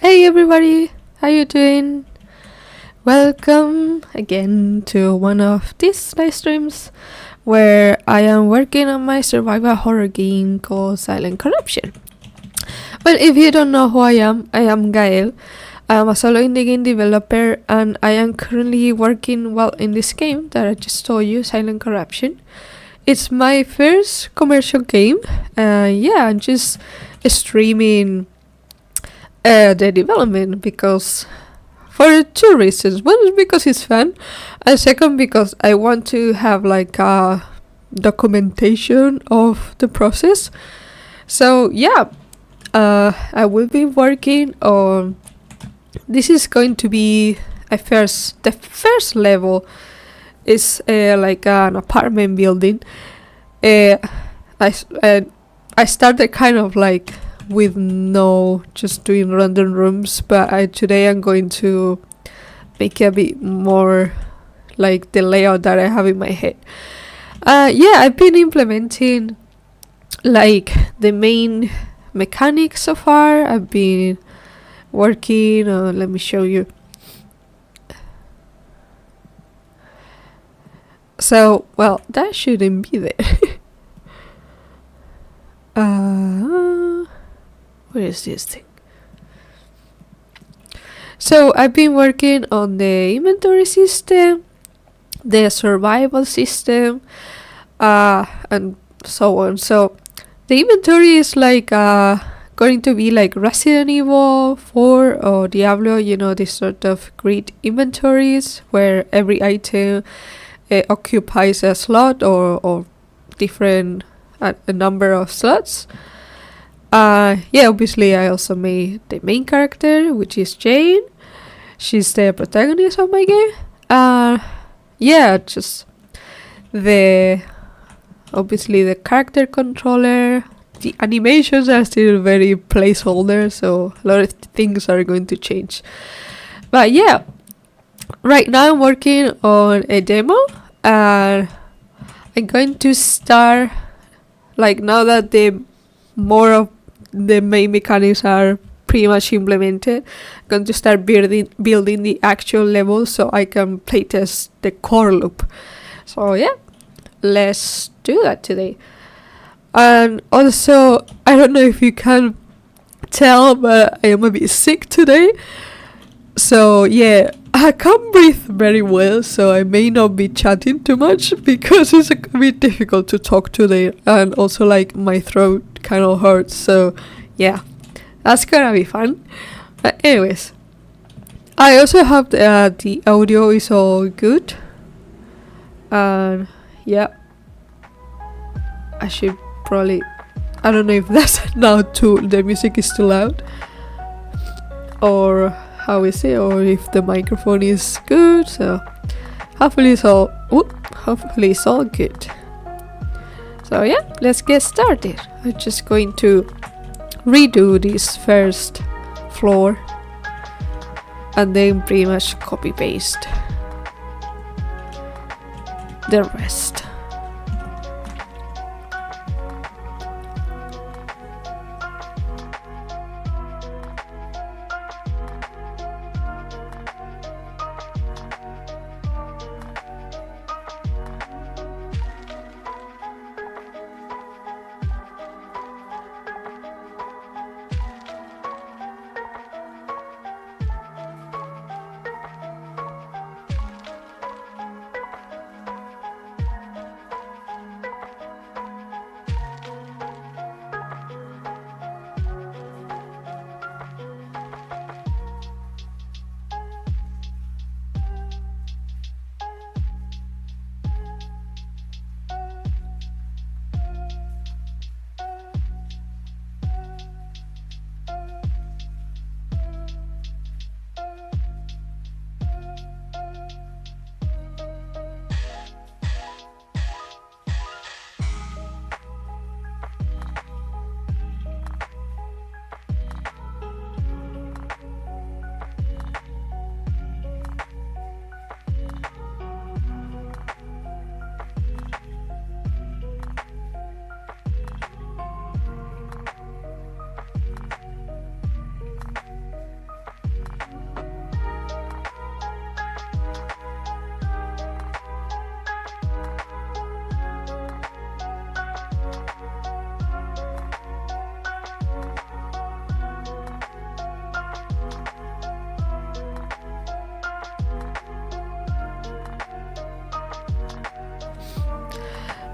Hey everybody, how you doing? Welcome again to one of these live streams where I am working on my survival horror game called Silent Corruption. Well, if you don't know who I am Gael. I am a solo indie game developer and I am currently working in this game that I just told you, Silent Corruption. It's my first commercial game. I'm just streaming the development because for two reasons. One is because it's fun, and second because I want to have like a documentation of the process. So I will be working on. This is going to be the first level is like an apartment building. Uh, I started kind of like with just doing random rooms, but today I'm going to make a bit more like the layout that I have in my head. I've been implementing like the main mechanics so far. I've been working on, let me show you. So, well, that shouldn't be there. Where is this thing? So I've been working on the inventory system, the survival system, and so on. So the inventory is like going to be like Resident Evil 4 or Diablo, these sort of grid inventories where every item occupies a slot or different a number of slots. Obviously I also made the main character, which is Jane. She's the protagonist of my game. Just obviously the character controller. The animations are still very placeholder, so a lot of things are going to change. But yeah, right now I'm working on a demo, and I'm going to start, like, now that more of the main mechanics are pretty much implemented, I'm going to start building the actual level so I can playtest the core loop. So yeah, let's do that today. And also, I don't know if you can tell, but I am a bit sick today. So yeah, I can't breathe very well, so I may not be chatting too much because it's a bit difficult to talk today, and also like my throat kind of hurts. So yeah, that's gonna be fun. But anyways, I also hope the audio is all good. And yeah, I should probably, I don't know if that's now the music is too loud, or how is it, or if the microphone is good. So hopefully it's all good. So yeah, let's get started. I'm just going to redo this first floor and then pretty much copy paste the rest.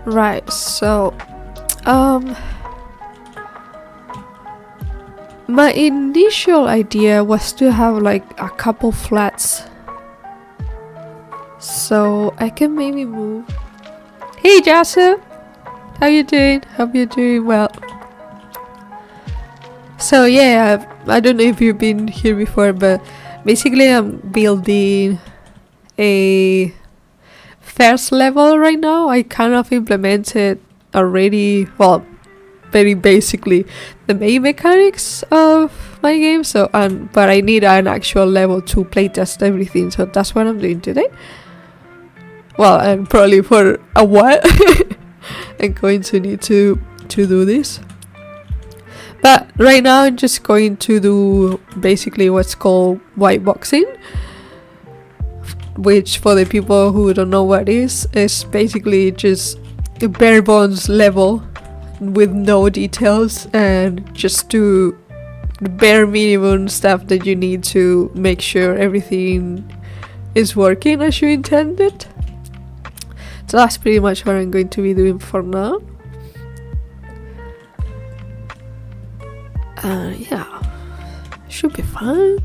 Right, so um my initial idea was to have like a couple flats, so I can maybe move. Hey Jasu, how you doing? Hope you're doing well. So yeah, I don't know if you've been here before, but basically I'm building a first level right now. I kind of implemented already, well, very basically the main mechanics of my game. So but I need an actual level to playtest everything. So that's what I'm doing today. Well, and probably for a while I'm going to need to do this. But right now I'm just going to do basically what's called white boxing, which for the people who don't know what is basically just a bare bones level with no details and just do the bare minimum stuff that you need to make sure everything is working as you intended. So that's pretty much what I'm going to be doing for now. Yeah, should be fine.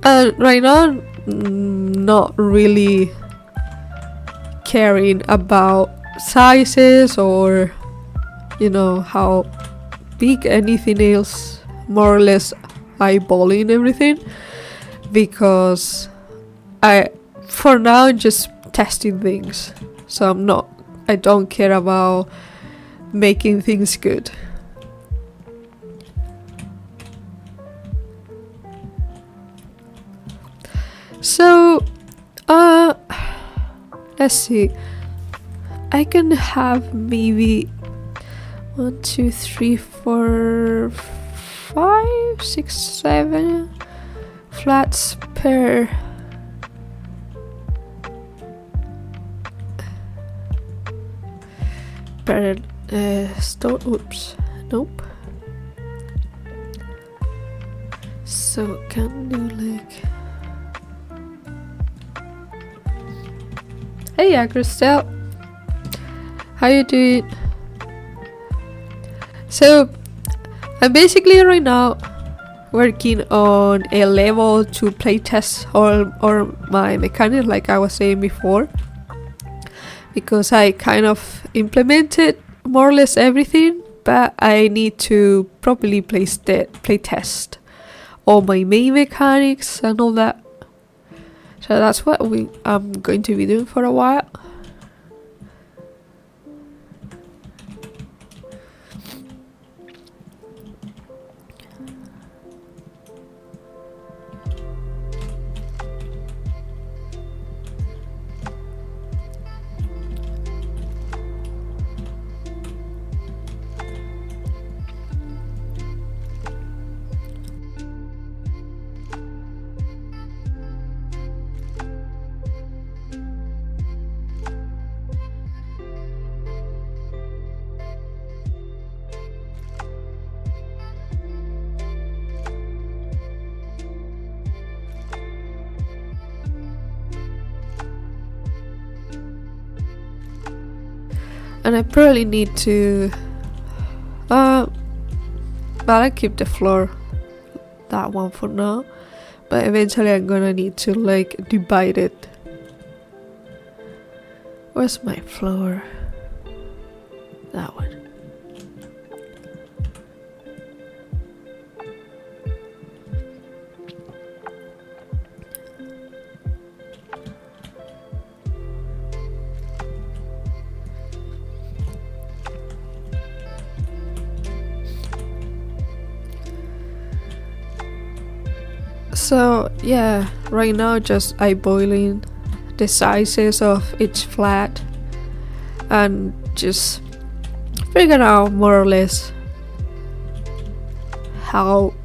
Right now, not really caring about sizes or, you know, how big anything is, more or less eyeballing everything, because for now, just testing things. So I don't care about making things good. So, let's see. I can have maybe 1, 2, 3, 4, 5, 6, 7 flats per store. Oops, nope. So can do like. Hey, Christelle, how you doing? So I'm basically right now working on a level to playtest or my mechanic, like I was saying before, because I kind of implemented more or less everything, but I need to properly playtest all my main mechanics and all that. So that's what I'm going to be doing for a while. And I probably need to but I keep the floor, that one for now, but eventually I'm gonna need to like divide it. Where's my floor? That one. So yeah, right now just eyeballing the sizes of each flat and just figure out more or less how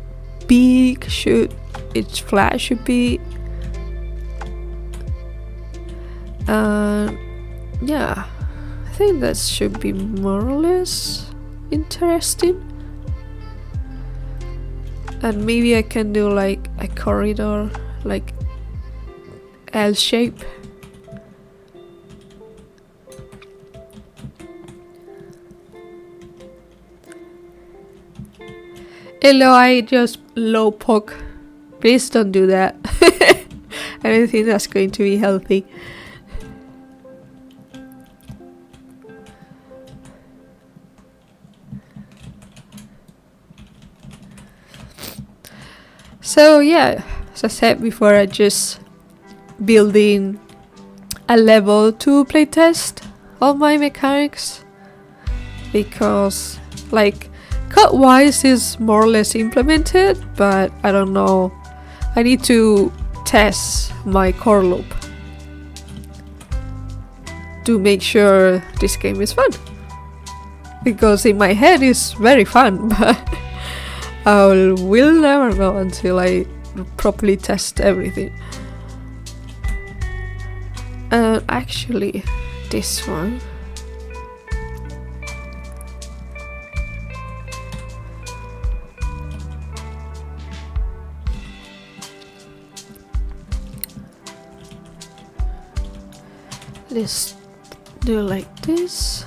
big should each flat should be. And yeah, I think that should be more or less interesting. And maybe I can do like a corridor, like L shape. Hello, I just low poke. Please don't do that. I don't think that's going to be healthy. So yeah, as I said before, I just building a level 2 playtest of my mechanics, because like cut wise is more or less implemented, but I don't know, I need to test my core loop to make sure this game is fun, because in my head it's very fun, but I will never know until I properly test everything. And actually this one, let's do like this,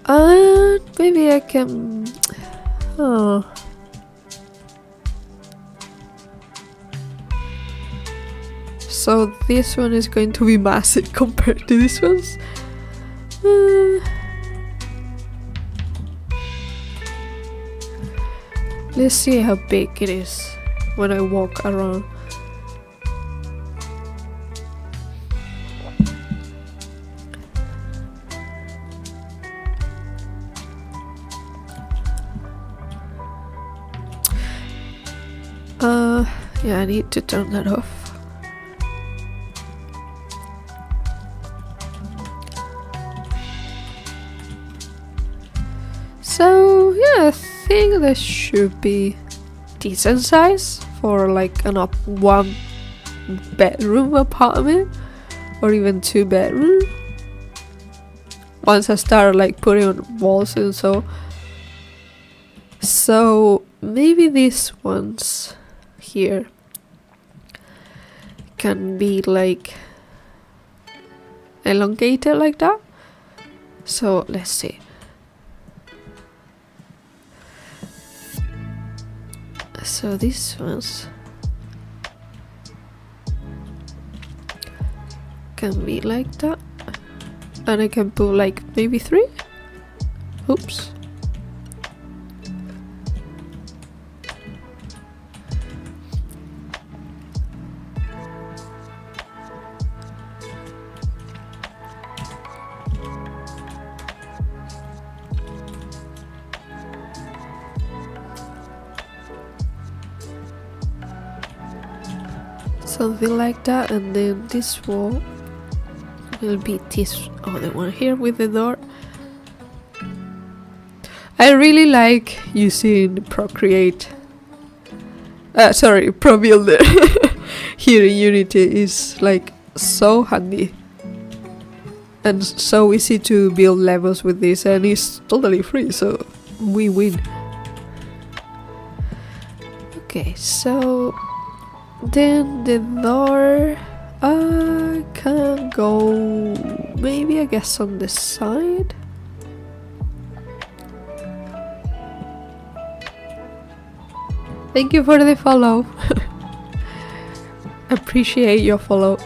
and maybe I can so this one is going to be massive compared to this one's. Let's see how big it is when I walk around. Yeah, I need to turn that off. So yeah, I think this should be decent size for like an one bedroom apartment, or even 2 bedroom. Once I start like putting on walls and so maybe these ones here can be like elongated like that. So let's see. So these ones can be like that, and I can put like maybe 3. Oops. Something like that, and then this wall will be this other one here with the door. I really like using Procreate, ProBuilder here in Unity. Is like so handy and so easy to build levels with this, and it's totally free, so we win. Okay, so then the door can go maybe, I guess, on the side. Thank you for the follow. Appreciate your follow.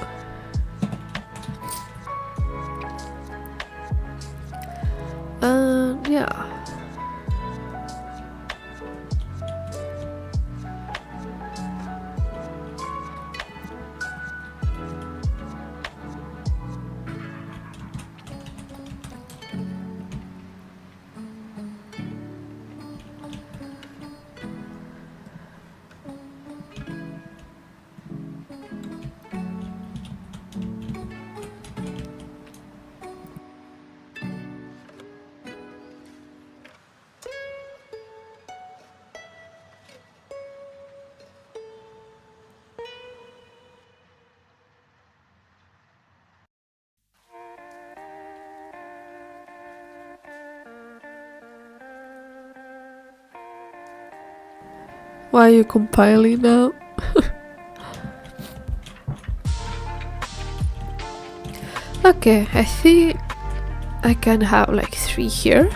Yeah. Why are you compiling now? Okay, I think I can have like 3 here.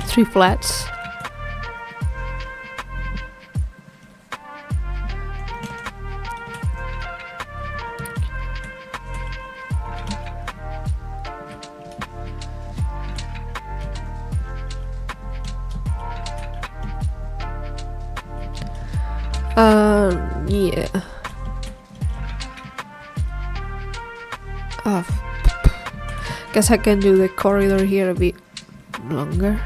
Three flats. Yeah. Oh, guess I can do the corridor here a bit longer.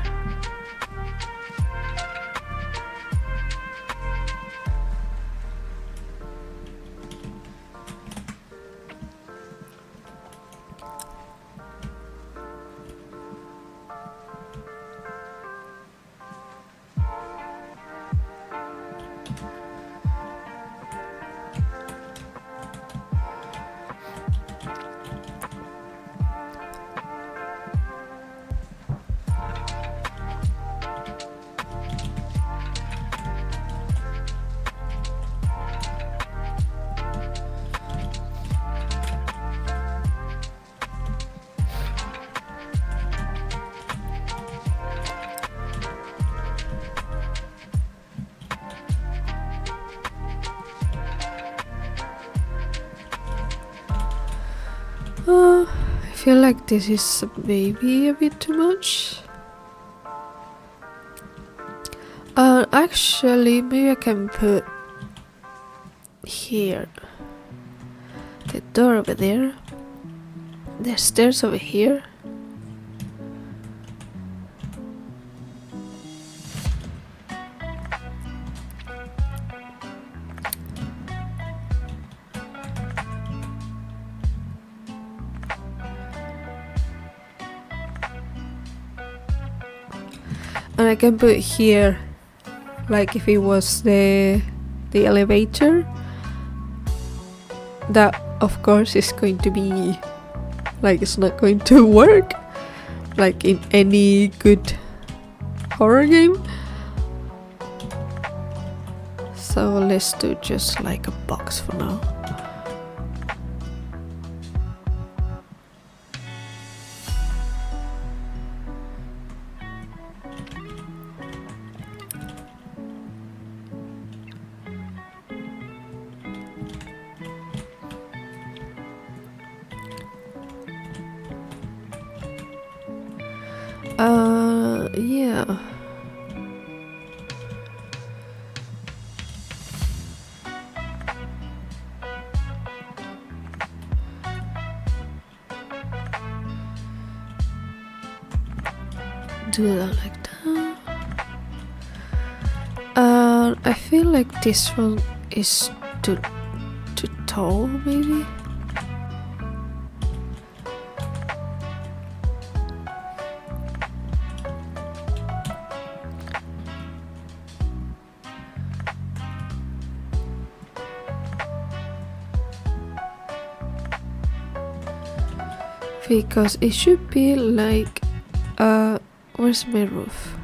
I feel like this is maybe a bit too much. Actually, maybe I can put here the door over there, the stairs over here. And I can put here, like if it was the elevator. That of course is going to be like, it's not going to work like in any good horror game. So let's do just like a box for now. Yeah. Do that like that. I feel like this one is too tall, maybe. Because it should be like, where's my roof?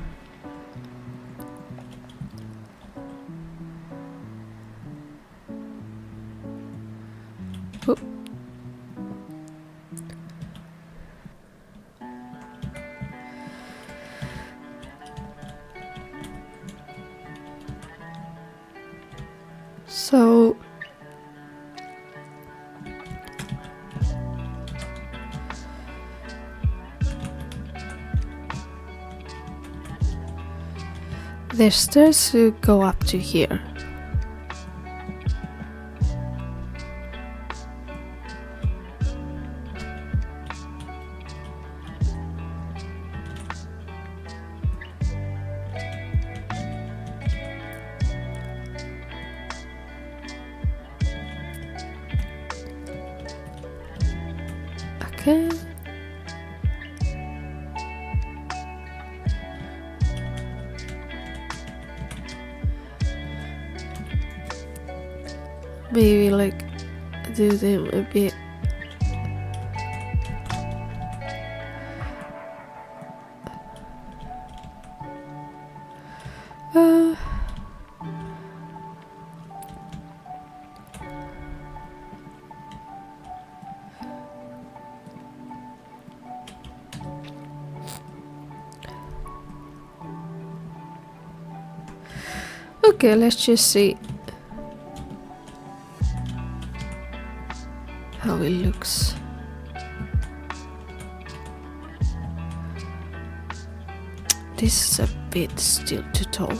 Oh. So the stairs should go up to here. Okay. Maybe like do them a bit. Okay, let's just see how it looks. This is a bit still too tall.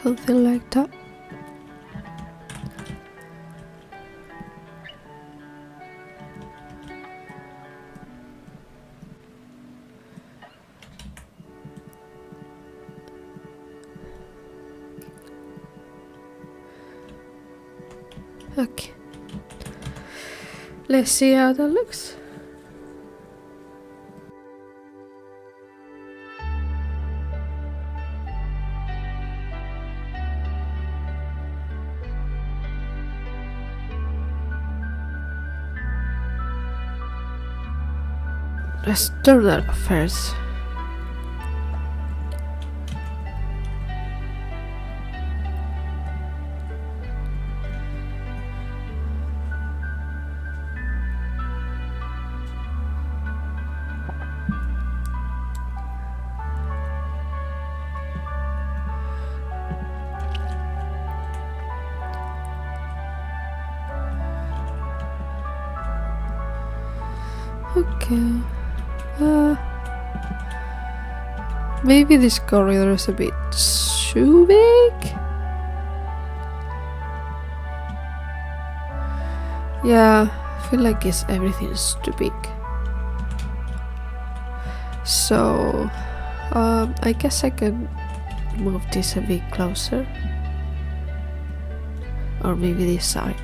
Something like that. Okay. Let's see how that looks. Let's turn that off first. Okay. Maybe this corridor is a bit too big? Yeah, I feel like everything is too big. So, I guess I can move this a bit closer. Or maybe this side.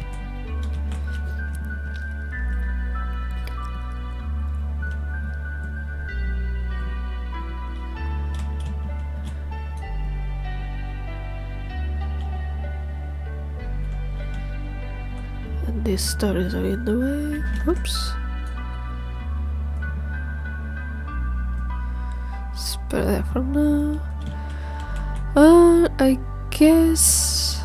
This door is in the way. Oops. Spare that for now. I guess.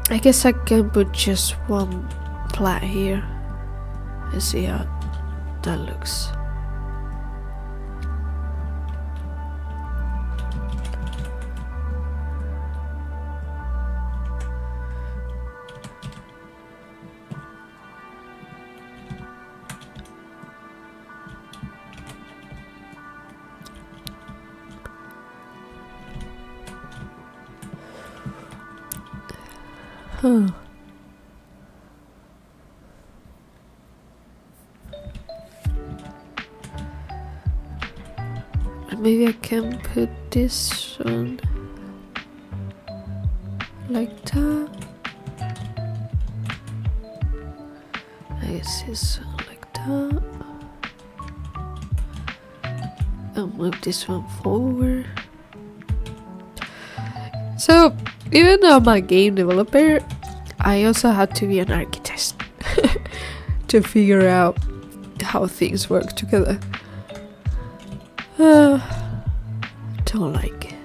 I guess I can put just one plant here and see how that looks. Huh. Maybe I can put this one like that. I guess this one like that. I'll move this one forward. So, even though I'm a game developer, I also had to be an architect to figure out how things work together. Don't like it.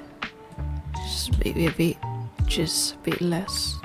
Just maybe a bit less.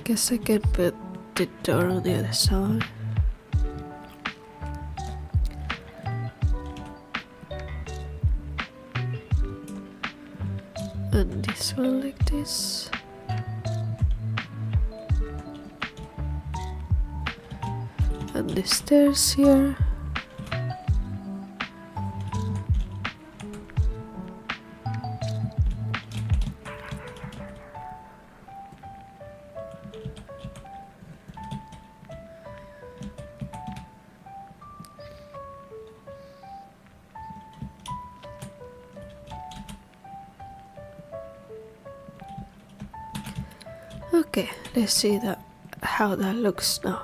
guess I can put the door on the other side. And this one like this. And the stairs here. Okay, let's see how that looks now.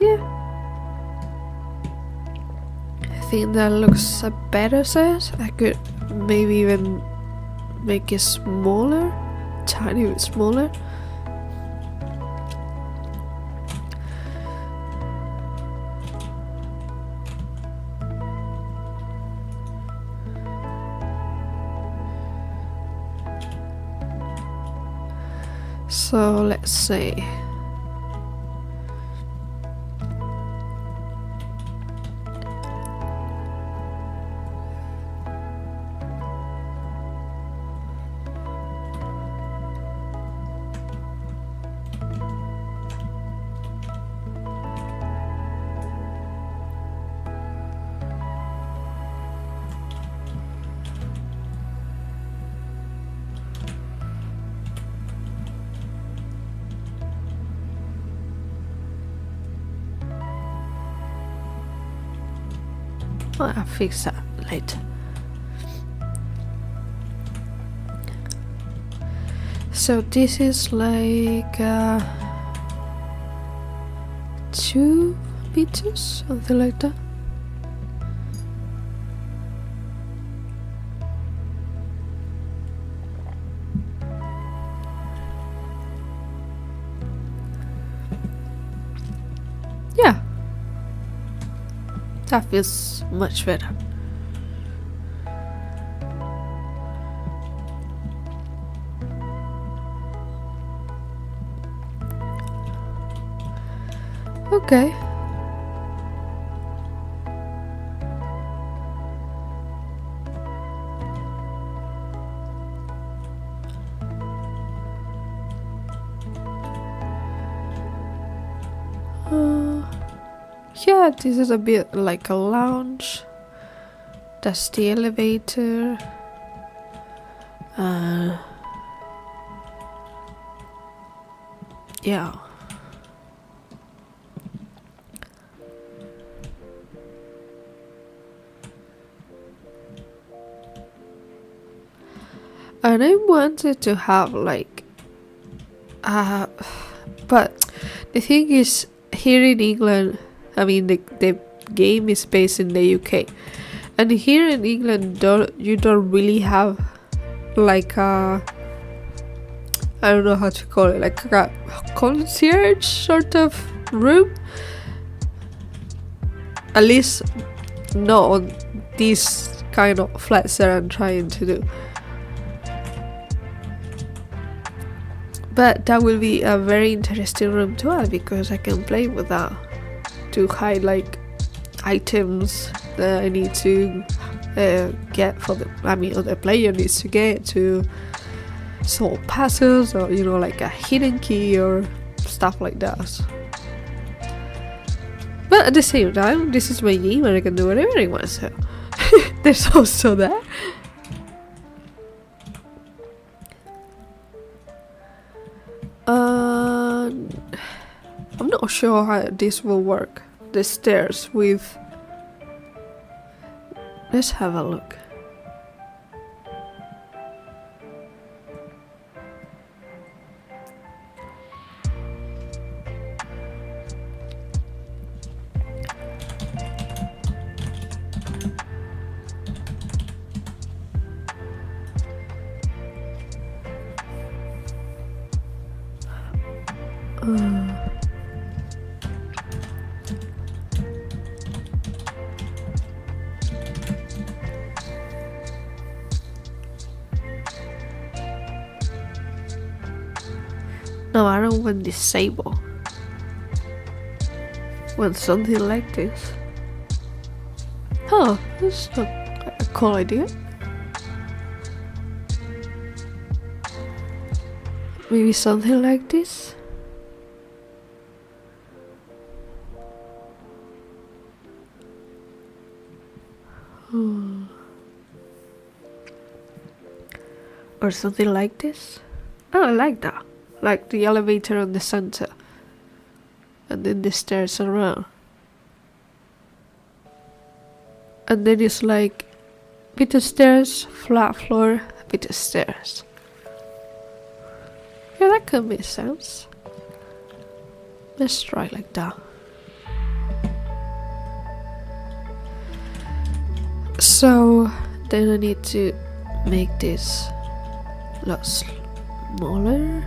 Yeah, I think that looks a better size. I could maybe even make it smaller, tiny bit smaller. So let's say I'll fix that later. So this is like 2 meters, something like that. Yeah, that feels much better. Okay. Yeah, this is a bit like a lounge. That's the elevator. Yeah. And I wanted to have like but the thing is, here in England, I mean the game is based in the UK, and here in England you don't really have like a, I don't know how to call it, like a concierge sort of room, at least not on these kind of flats that I'm trying to do. But that will be a very interesting room to add, because I can play with that to hide like items that I need to get for the, I mean, or the player needs to get to solve puzzles, or you know, like a hidden key or stuff like that. But at the same time, this is my game and I can do whatever I want, so there's also that. I'm not sure how this will work. The stairs with... Let's have a look. No, I don't want disable. Want something like this. Huh, that's not a cool idea. Maybe something like this. Or something like this. Oh, I like that. Like the elevator on the center. And then the stairs around. And then it's like bit of stairs, flat floor, bit of stairs. Yeah, that could make sense. Let's try like that. So then I need to make this a lot smaller.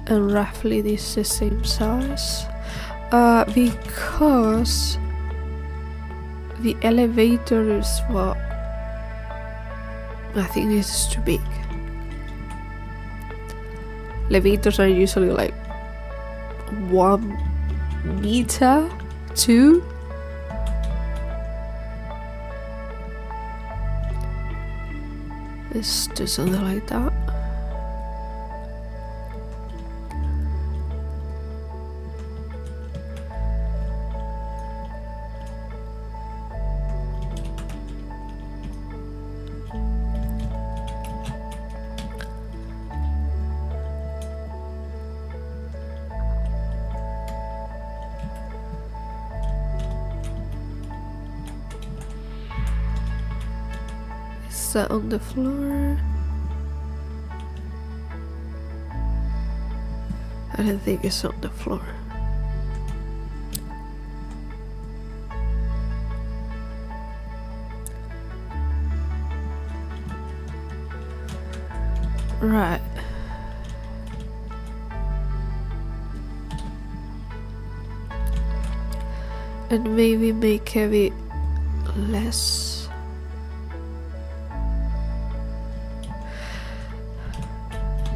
And roughly this is the same size. Because the elevator is what I think this is too big. Elevators are usually like 1 meter, 2. Let's do something like that. On the floor. I don't think it's on the floor. Right. And maybe make a bit less.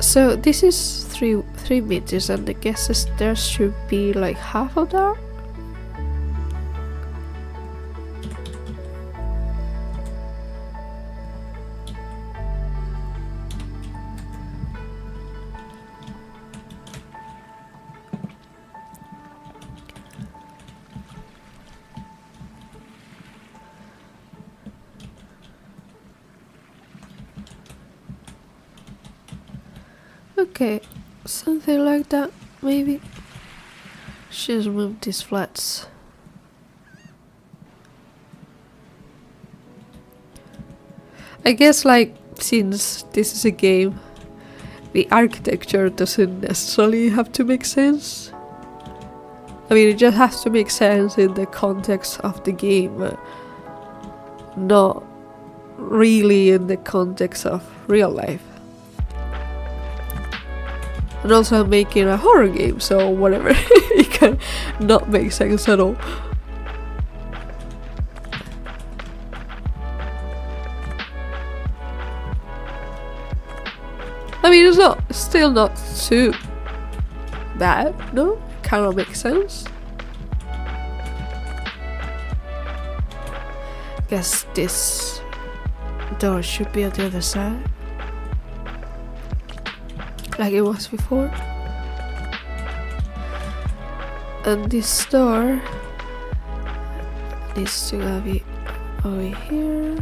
So this is 3 meters, and I guess there should be like half of that. Okay, something like that, maybe. Just move these flats. I guess, like, since this is a game, the architecture doesn't necessarily have to make sense. I mean, it just has to make sense in the context of the game, not really in the context of real life. And also I'm making a horror game, so whatever, it can not make sense at all. I mean, it's still not too bad, no? Kind of makes sense. Guess this door should be on the other side, like it was before. And this door needs to be over here.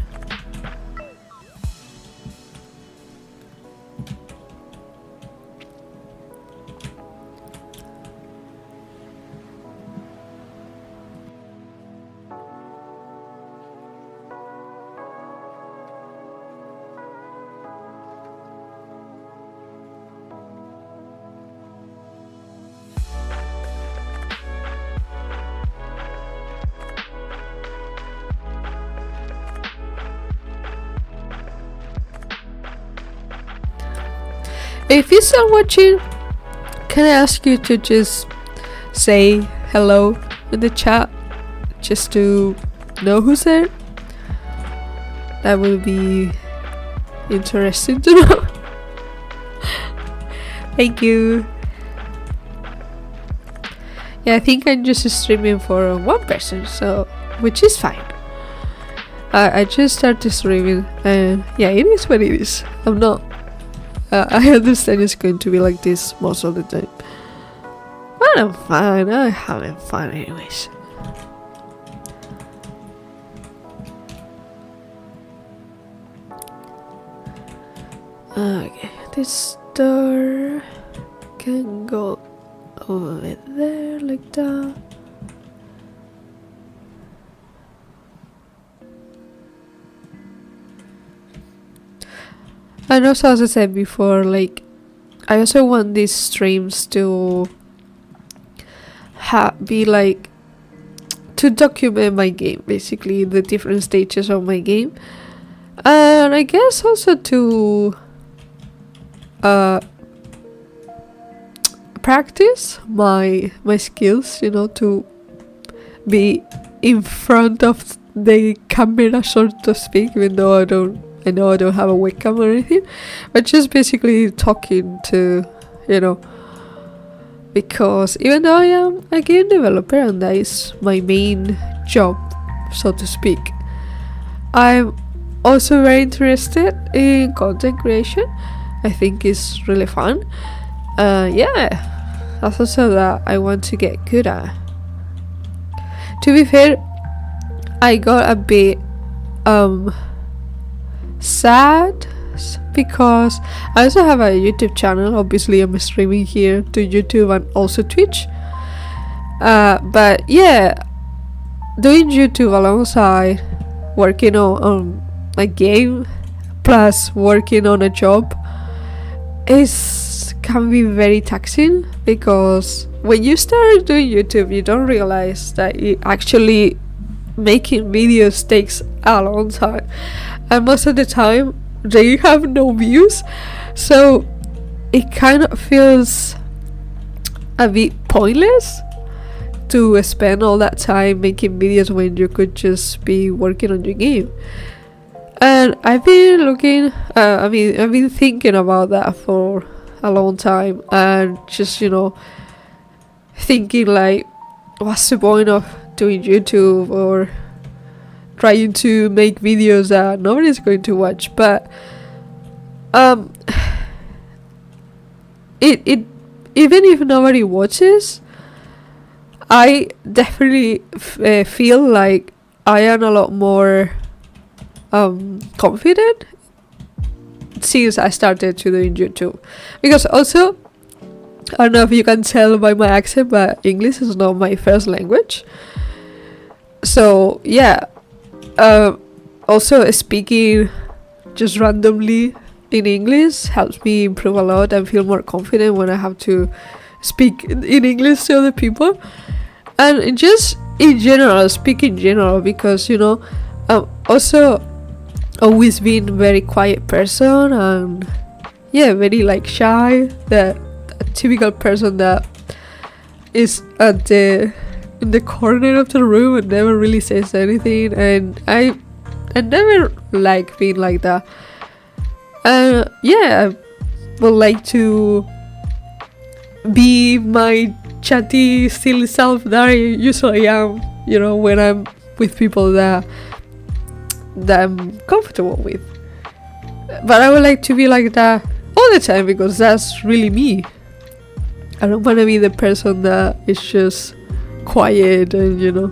If you're still watching, can I ask you to just say hello in the chat just to know who's there. That will be interesting to know. Thank you. Yeah, I think I'm just streaming for one person, so which is fine. I just started streaming, and yeah, it is what it is. I'm not. I understand it's going to be like this most of the time, but I'm fine. I'm having fun anyways. Okay, this door can go over there like that. And also, as I said before, like, I also want these streams to be like to document my game, basically the different stages of my game, and I guess also to practice my skills, you know, to be in front of the camera, so to speak, even though I know I don't have a webcam or anything, but just basically talking to, you know, because even though I am a game developer and that is my main job, so to speak, I'm also very interested in content creation. I think it's really fun. Yeah, that's also that I want to get good at. To be fair, I got a bit sad because I also have a YouTube channel. Obviously, I'm streaming here to YouTube and also Twitch. But yeah, doing YouTube alongside working on a game plus working on a job can be very taxing, because when you start doing YouTube, you don't realize that it actually making videos takes a long time, and most of the time they have no views, so it kind of feels a bit pointless to spend all that time making videos when you could just be working on your game. And I've been I've been thinking about that for a long time, and just, you know, thinking like, what's the point of doing YouTube or trying to make videos that nobody's going to watch? But it even if nobody watches, I definitely feel like I am a lot more confident since I started to doing YouTube. Because also, I don't know if you can tell by my accent, but English is not my first language. So yeah, also speaking just randomly in English helps me improve a lot and feel more confident when I have to speak in English to other people. And just in general, speak in general, because, you know, also always been very quiet person, and yeah, very like shy, the typical person that is in the corner of the room and never really says anything, and I never like being like that. Yeah, I would like to be my chatty, silly self that I usually am, you know, when I'm with people that I'm comfortable with. But I would like to be like that all the time, because that's really me. I don't want to be the person that is just quiet and, you know.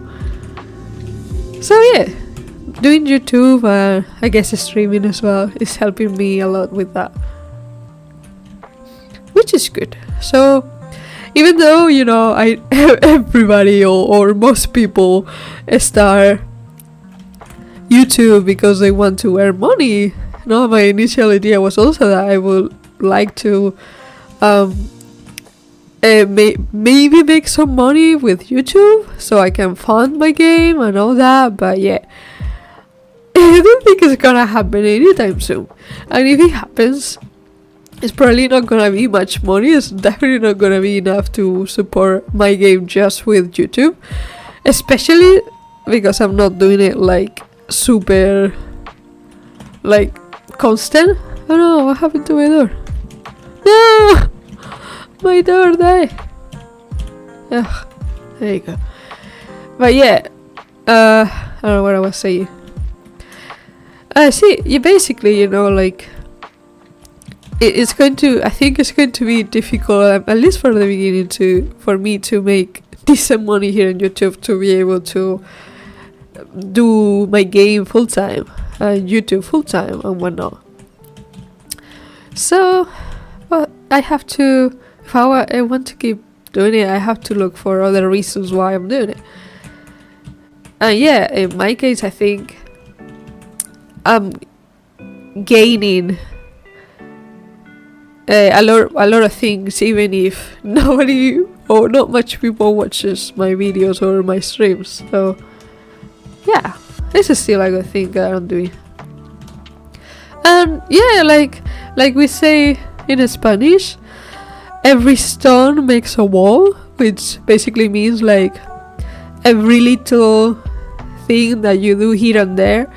So yeah, doing YouTube, I guess streaming as well, is helping me a lot with that, which is good. So even though, you know, everybody or most people start YouTube because they want to earn money, no, my initial idea was also that I would like to maybe make some money with YouTube so I can fund my game and all that. But yeah, I don't think it's gonna happen anytime soon. And if it happens, It's probably not gonna be much money. It's definitely not gonna be enough to support my game just with YouTube, especially because I'm not doing it like super like constant. Oh no, what happened to my door? No, my door died. Ugh, there you go. But yeah, I don't know what I was saying. See, you basically, you know, like it's going to. I think it's going to be difficult, at least for the beginning, for me to make decent money here on YouTube to be able to do my game full time and YouTube full time and whatnot. So, but I have to. If I want to keep doing it, I have to look for other reasons why I'm doing it. And yeah, in my case, I think I'm gaining a lot of things, even if nobody or not much people watches my videos or my streams. So yeah, this is still a good thing that I'm doing. And yeah, like we say in Spanish, every stone makes a wall, which basically means like every little thing that you do here and there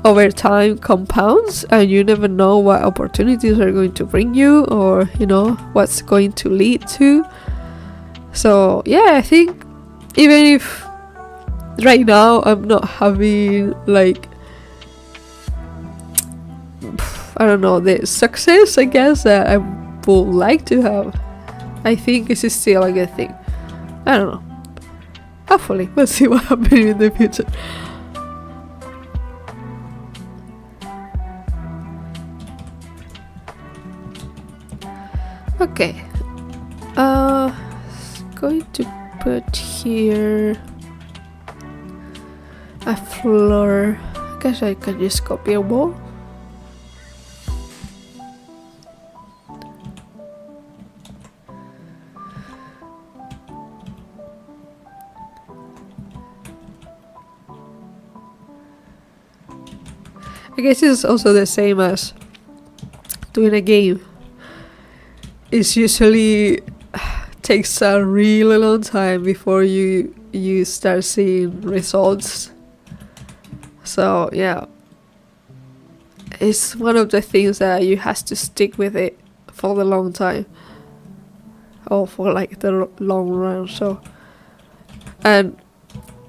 over time compounds, and you never know what opportunities are going to bring you, or you know what's going to lead to. So yeah, I think even if right now I'm not having like, I don't know, the success I guess that I would like to have, I think this is still a good thing. I don't know, hopefully we'll see what happens in the future. Okay, going to put here a floor. I guess I can just copy a wall. I guess it's also the same as doing a game. It usually takes a really long time before you start seeing results. So yeah, it's one of the things that you have to stick with it for the long time, or for like the long run. So, and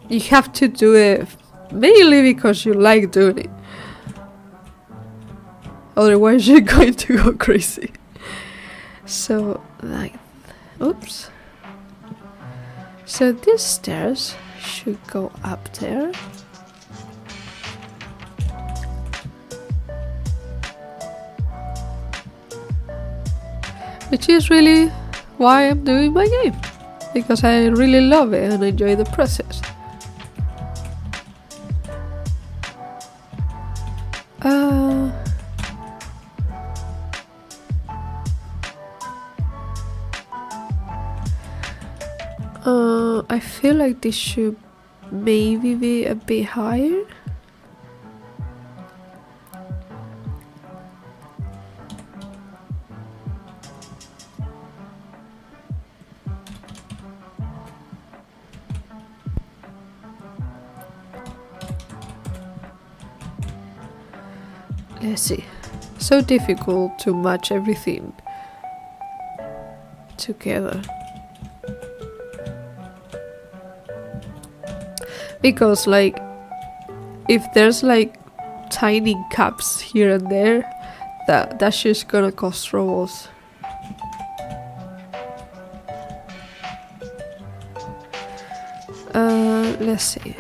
you have to do it mainly because you like doing it. Otherwise, you're going to go crazy. So, like, oops. So these stairs should go up there. Which is really why I'm doing my game. Because I really love it and enjoy the process. I feel like this should maybe be a bit higher. Let's see. So difficult to match everything together. Because like, if there's like tiny gaps here and there, that's just gonna cause troubles. Let's see.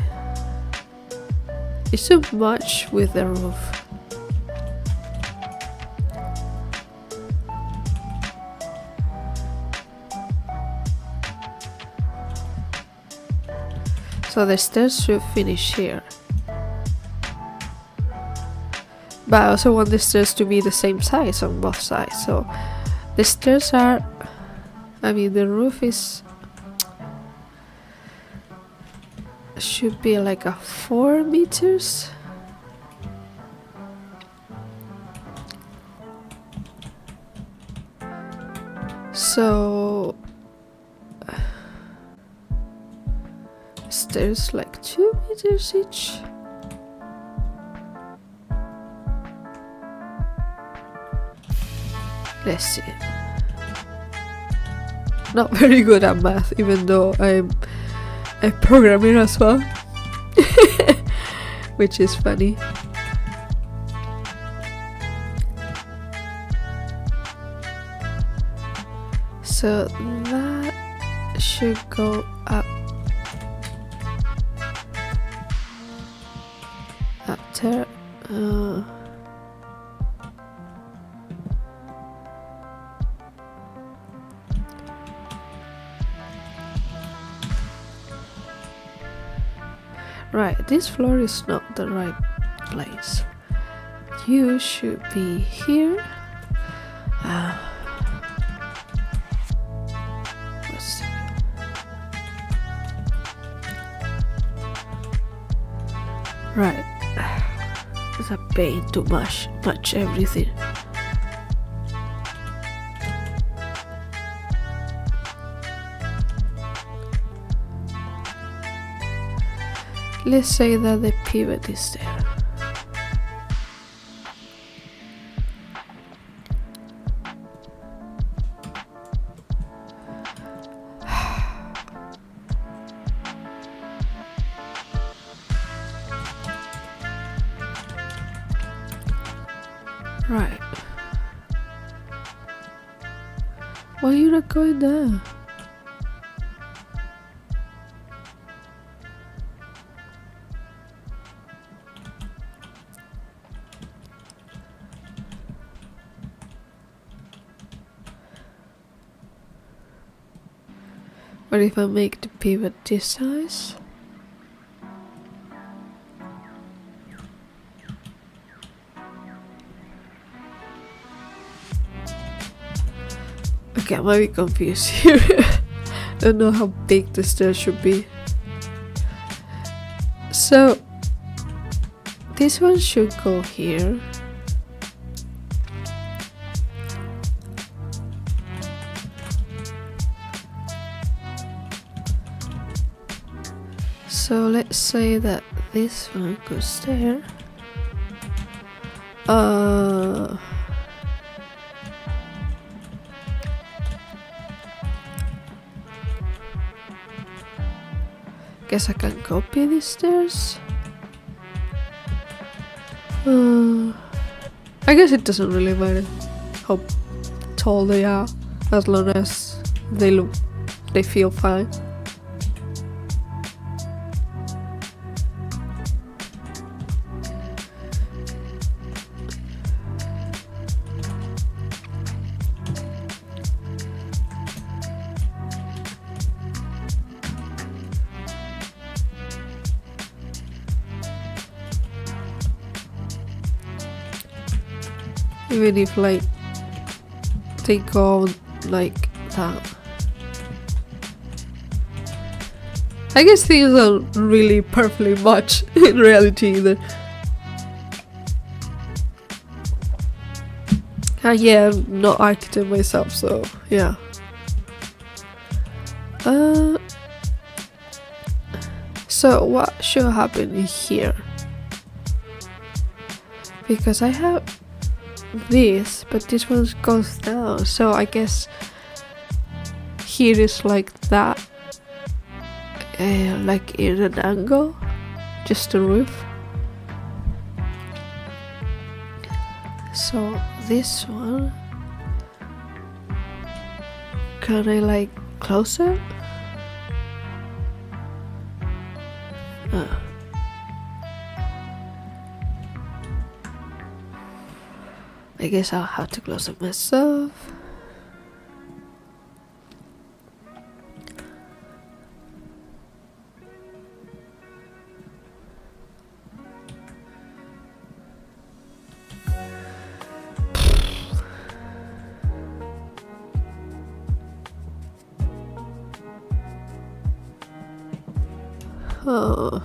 It's too much with the roof. So the stairs should finish here. But I also want the stairs to be the same size on both sides. So the stairs are, I mean the roof is, should be like a 4 meters. So stairs like 2 meters each. Let's see. Not very good at math, even though I'm a programmer as well. Which is funny. So that should go up there. Right, this floor is not the right place. You should be here. Let's see. Right. It's a pain to match everything. Let's say that the pivot is there. Right. Why are you not going there? What if I make the pivot this size? Okay, I might be confused here. Don't know how big the stairs should be. So this one should go here. So let's say that this one goes there. Guess I can copy these stairs. I guess it doesn't really matter how tall they are, as long as they feel fine. Even if like they go like that. I guess things don't really perfectly match in reality either. Yeah, I'm not architect myself, so yeah. So what should happen here? Because I have this, but this one goes down, so I guess here is like that, like in an angle, just the roof. So this one, can I like close it? I guess I'll have to close it myself. Oh.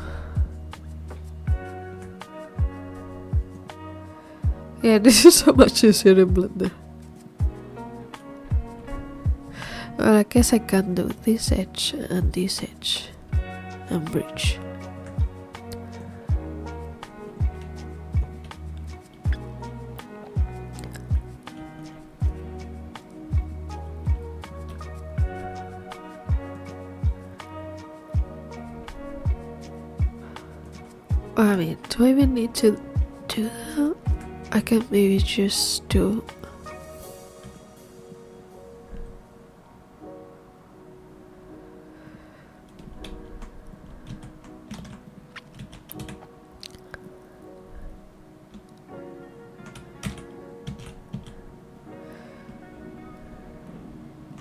Yeah, this is so much easier in Blender. Well, I guess I can do this edge and this edge and bridge. I mean, do I even need to do that? I can maybe just do...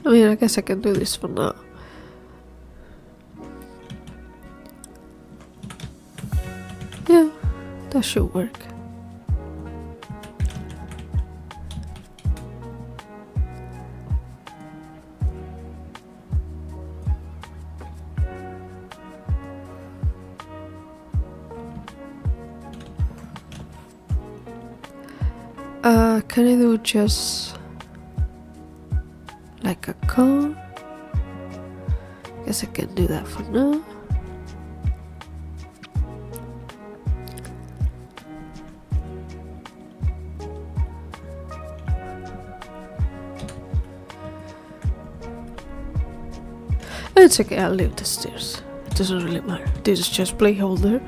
I mean, I guess I can do this for now. Yeah, that should work. Can I do just like a cone? Guess I can do that for now. It's okay, I'll leave the stairs. It doesn't really matter. This is just placeholder.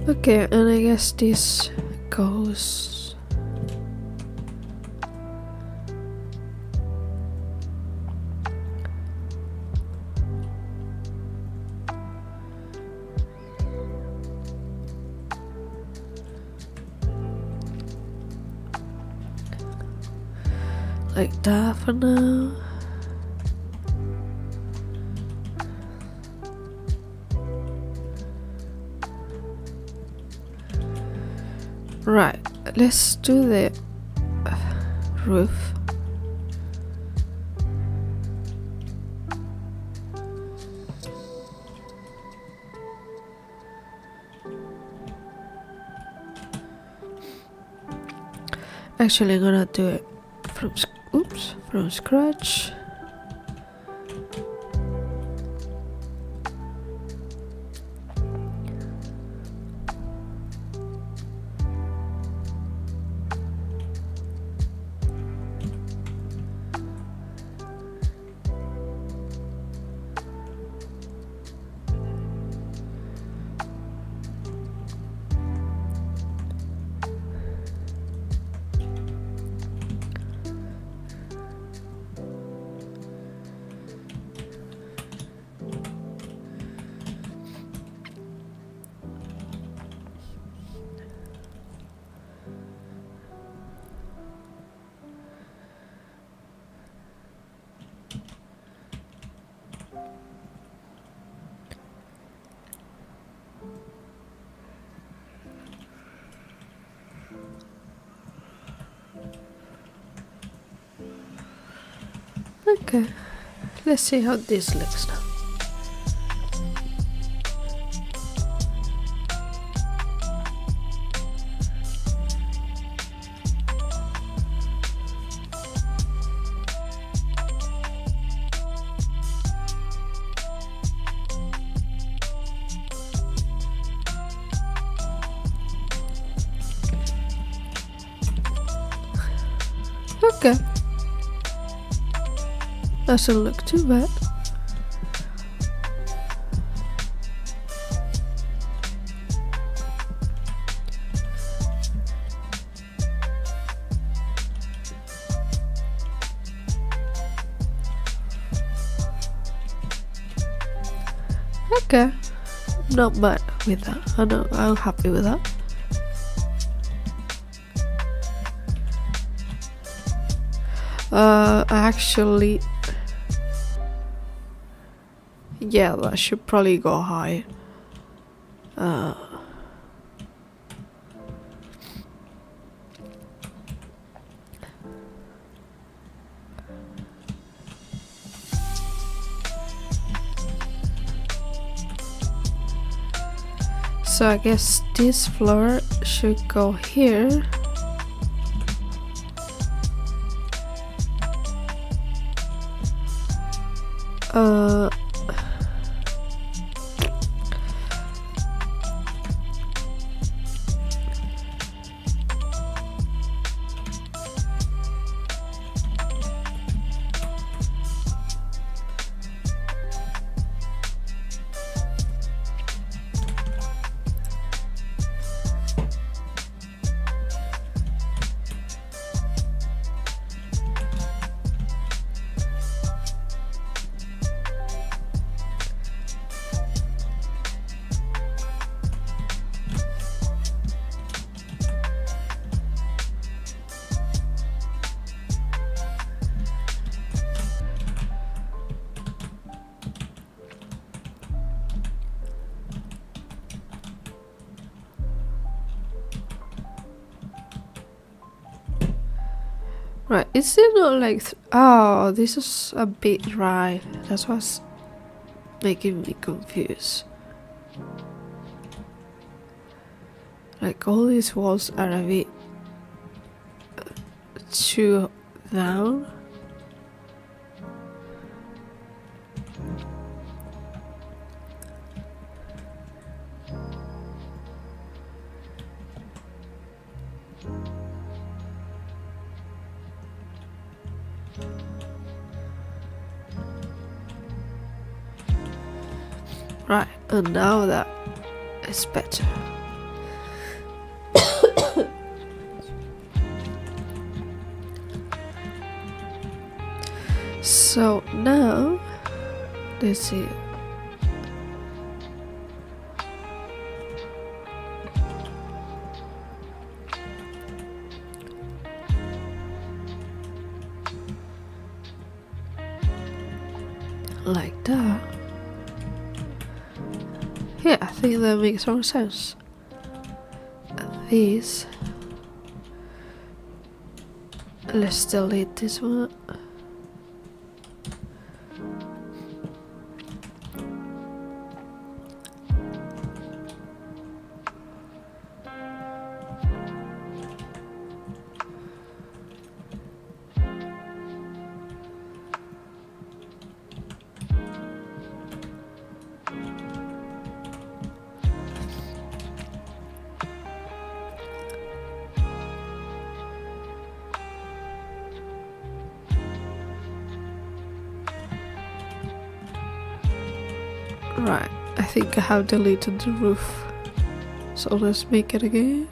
Okay, and I guess this goes like that for now. Right, let's do the roof. Actually, I'm gonna do it from scratch. Okay, let's see how this looks now. Okay. Doesn't look too bad. Okay, not bad with that. I know, I'm happy with that. Actually, yeah, that should probably go higher. So I guess this floor should go here. Right, is it not like oh, this is a bit dry. That's what's making me confused. Like all these walls are a bit too down. Right, and now that is better. So now, let's see. Like that. Yeah, I think that makes more sense. And these. Let's delete this one. Right, I think I have deleted the roof. So let's make it again.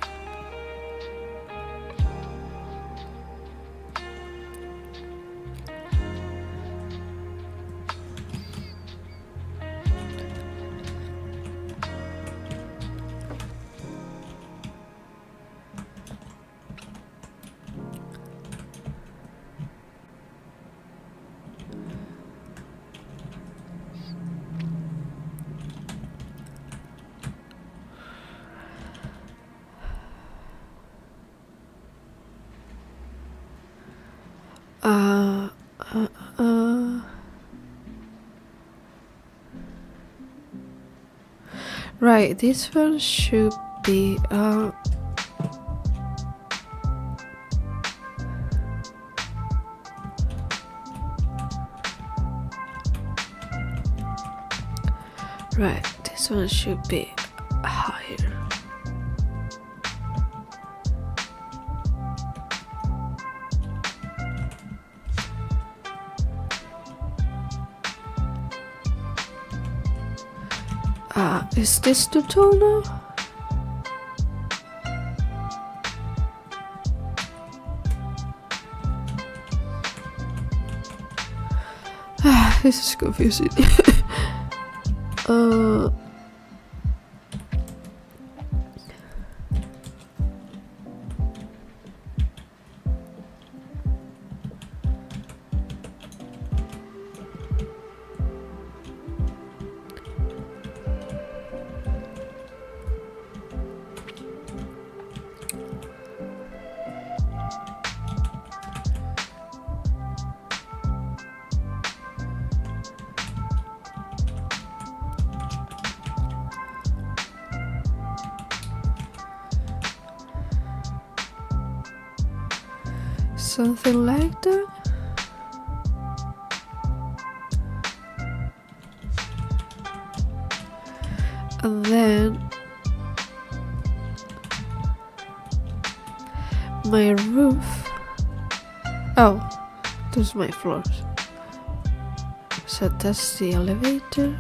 Right, this one should be right, this one should be higher. Is this the toner? This is confusing. something like that. And then my roof. Oh, those are my floors. So that's the elevator.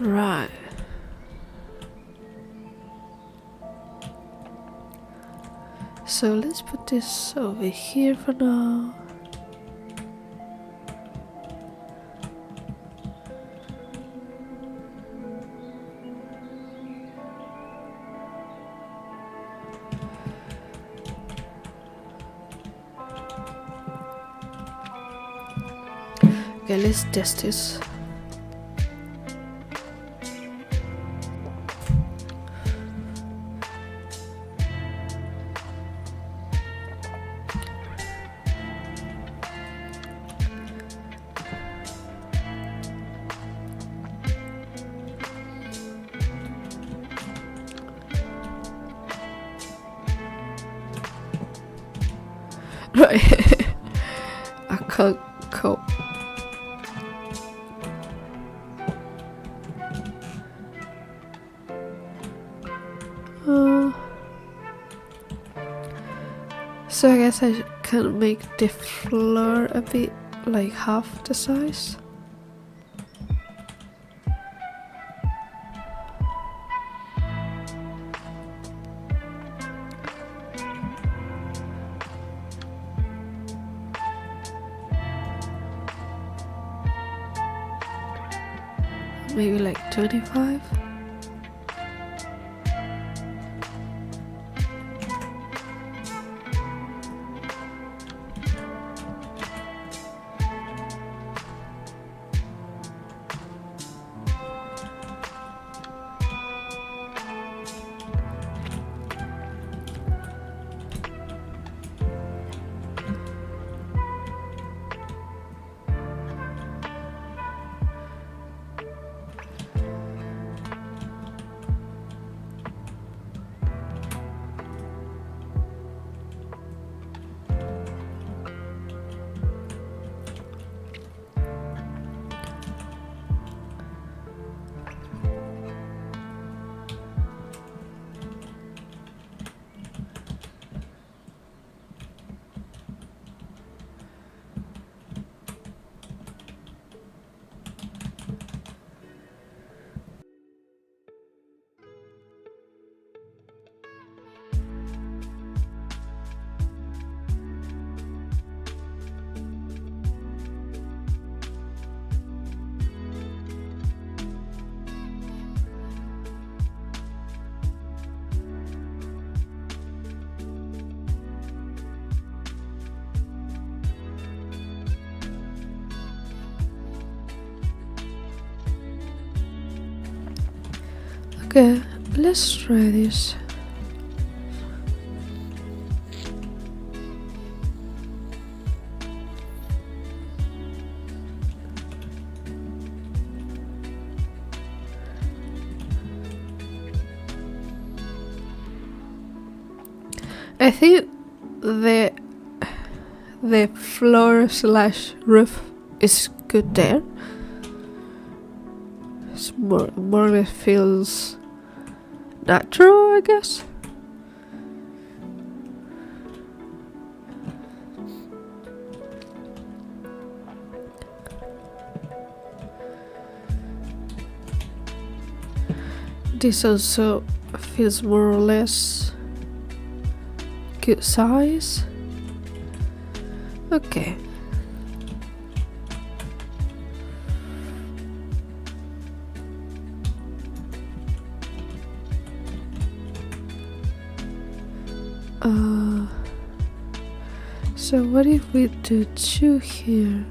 Right. So let's put this over here for now. Okay, let's test this. Right. I can't cope. So I guess I can make the floor a bit like half the size. Maybe like 25. Okay, let's try this. I think the floor slash roof is good there. It's more or less feels natural, I guess. This also feels more or less good size. Okay. So what if we do 2 here?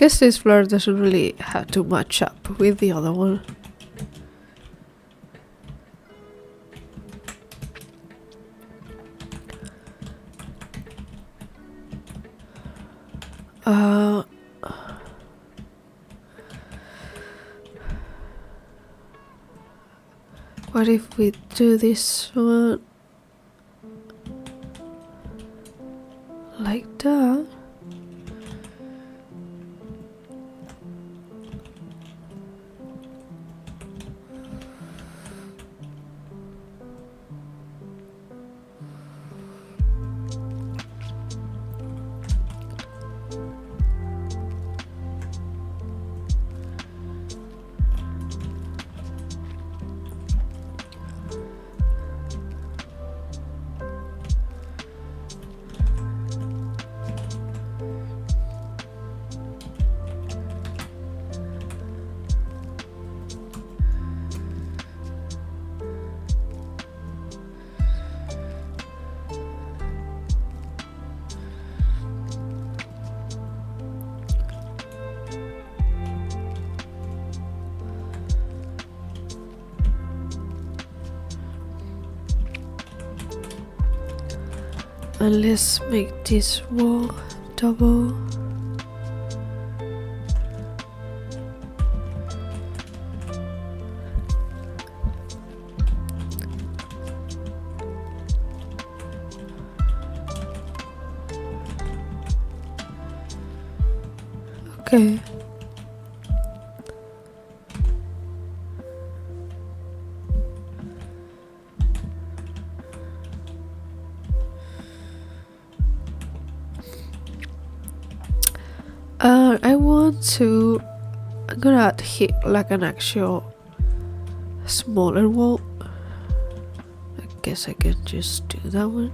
guess this floor doesn't really have to match up with the other one. What if we do this one like that? And let's make this wall double. Okay. I want to. I'm gonna hit like an actual smaller wall. I guess I can just do that one.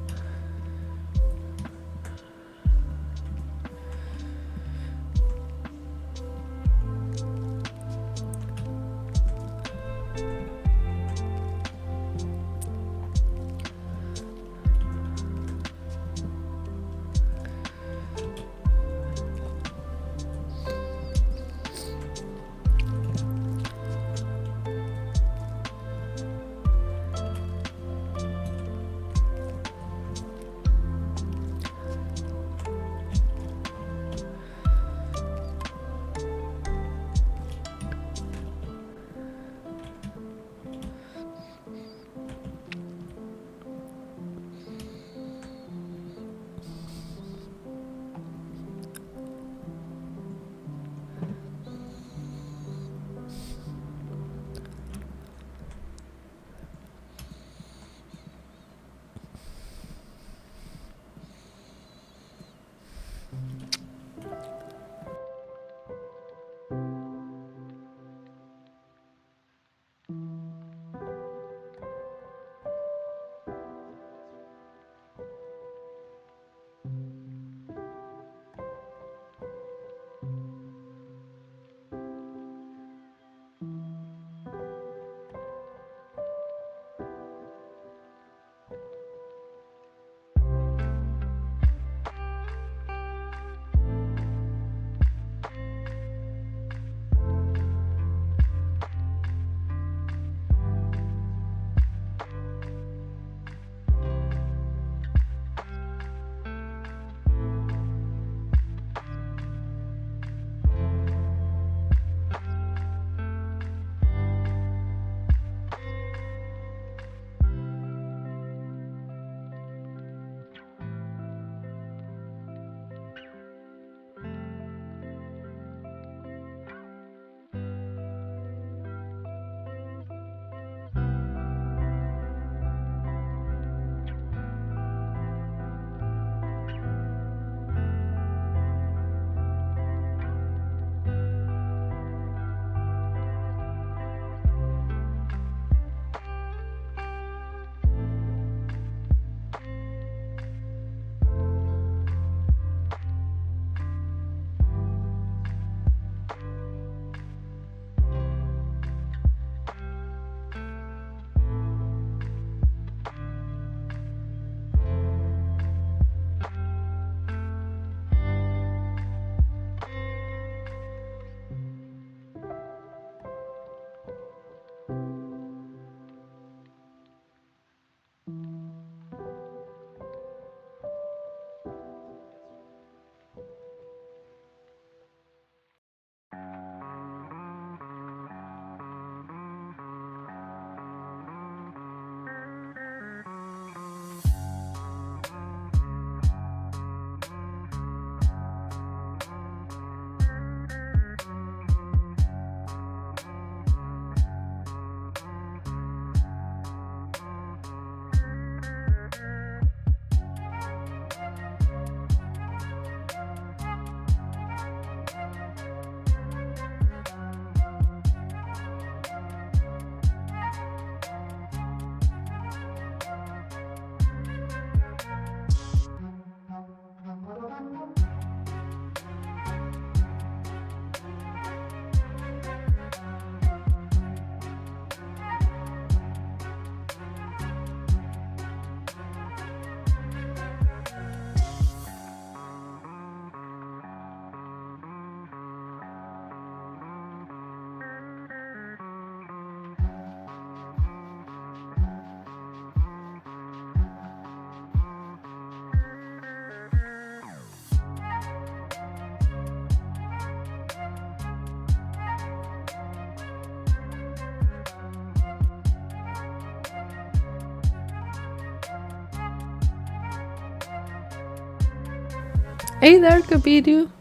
Hey there, Kabidu.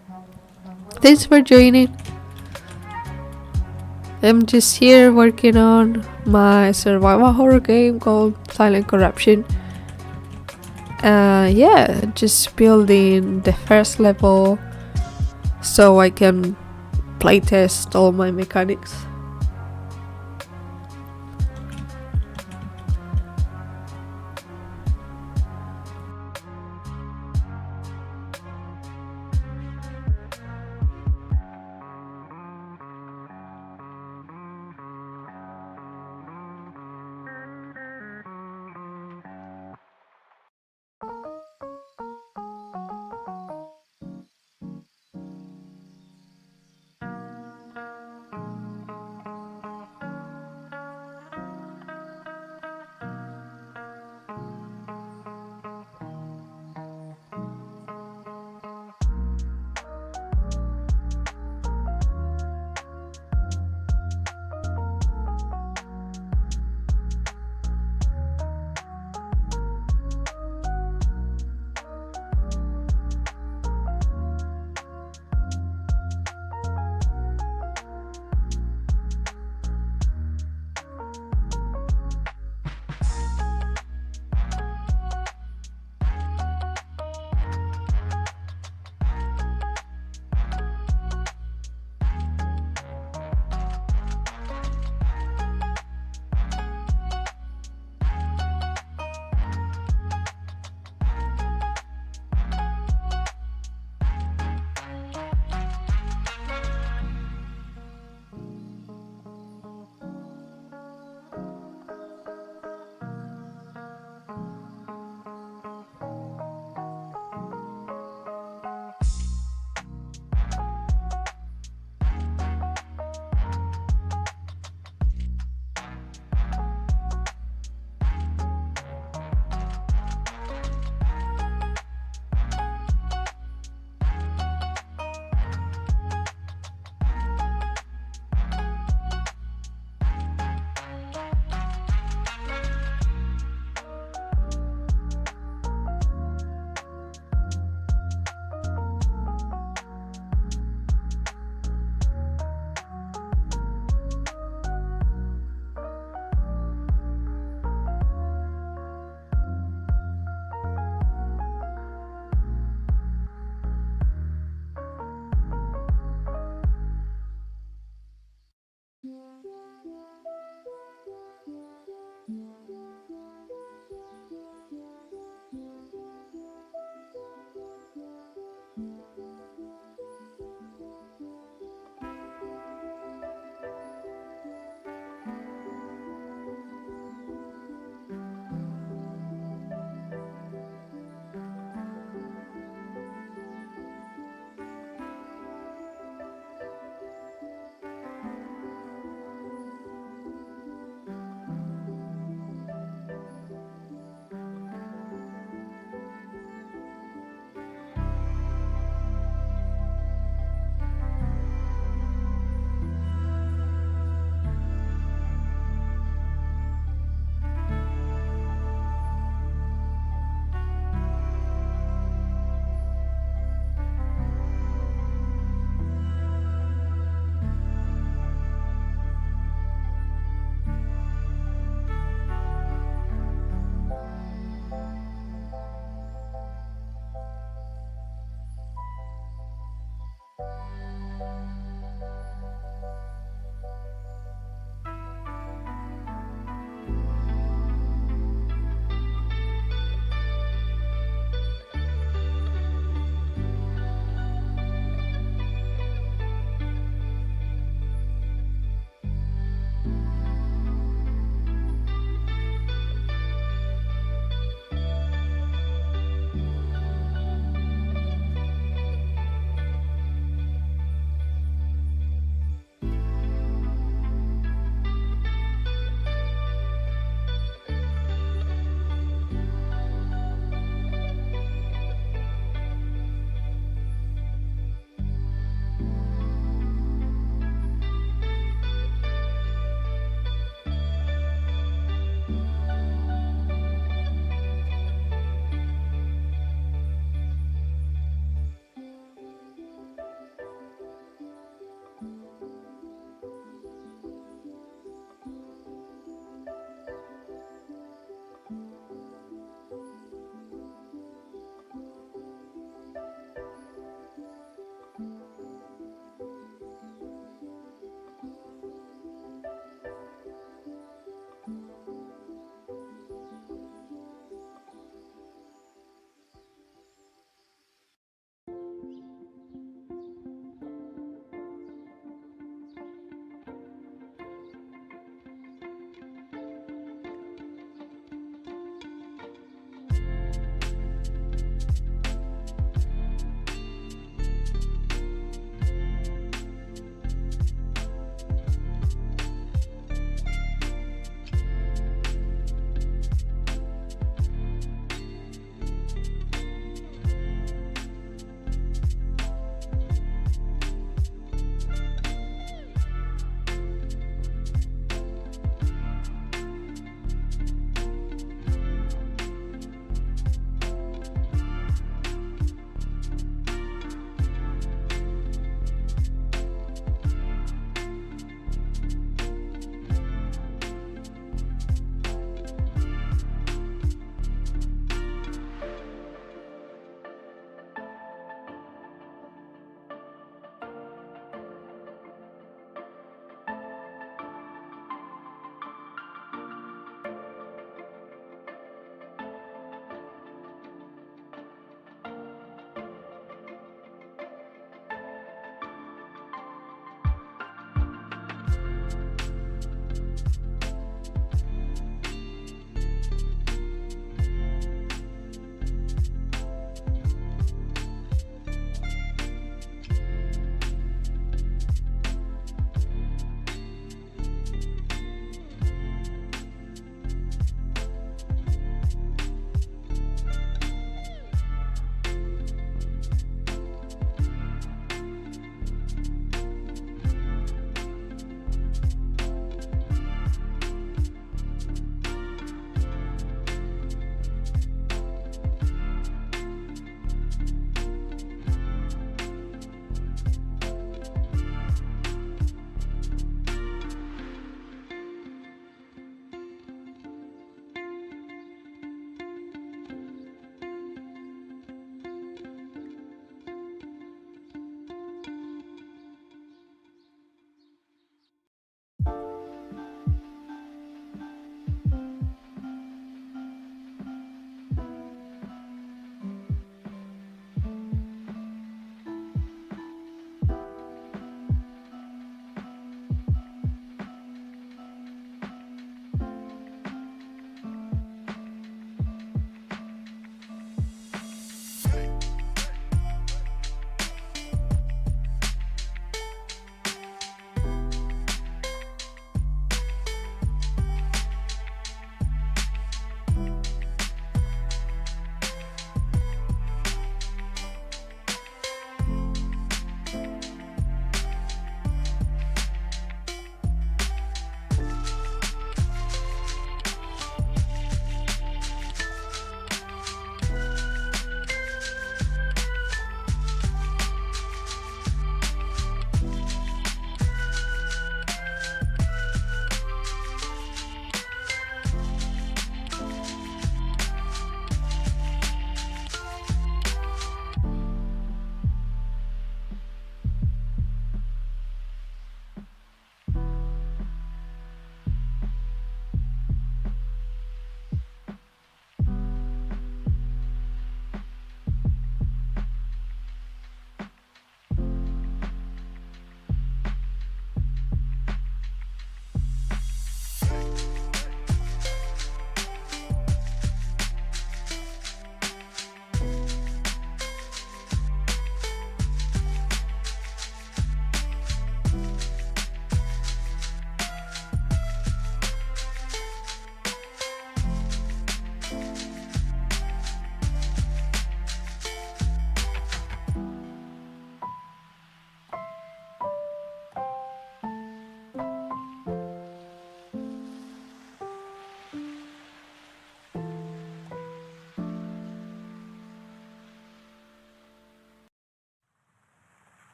Thanks for joining. I'm just here working on my survival horror game called Silent Corruption. Yeah, just building the first level so I can playtest all my mechanics.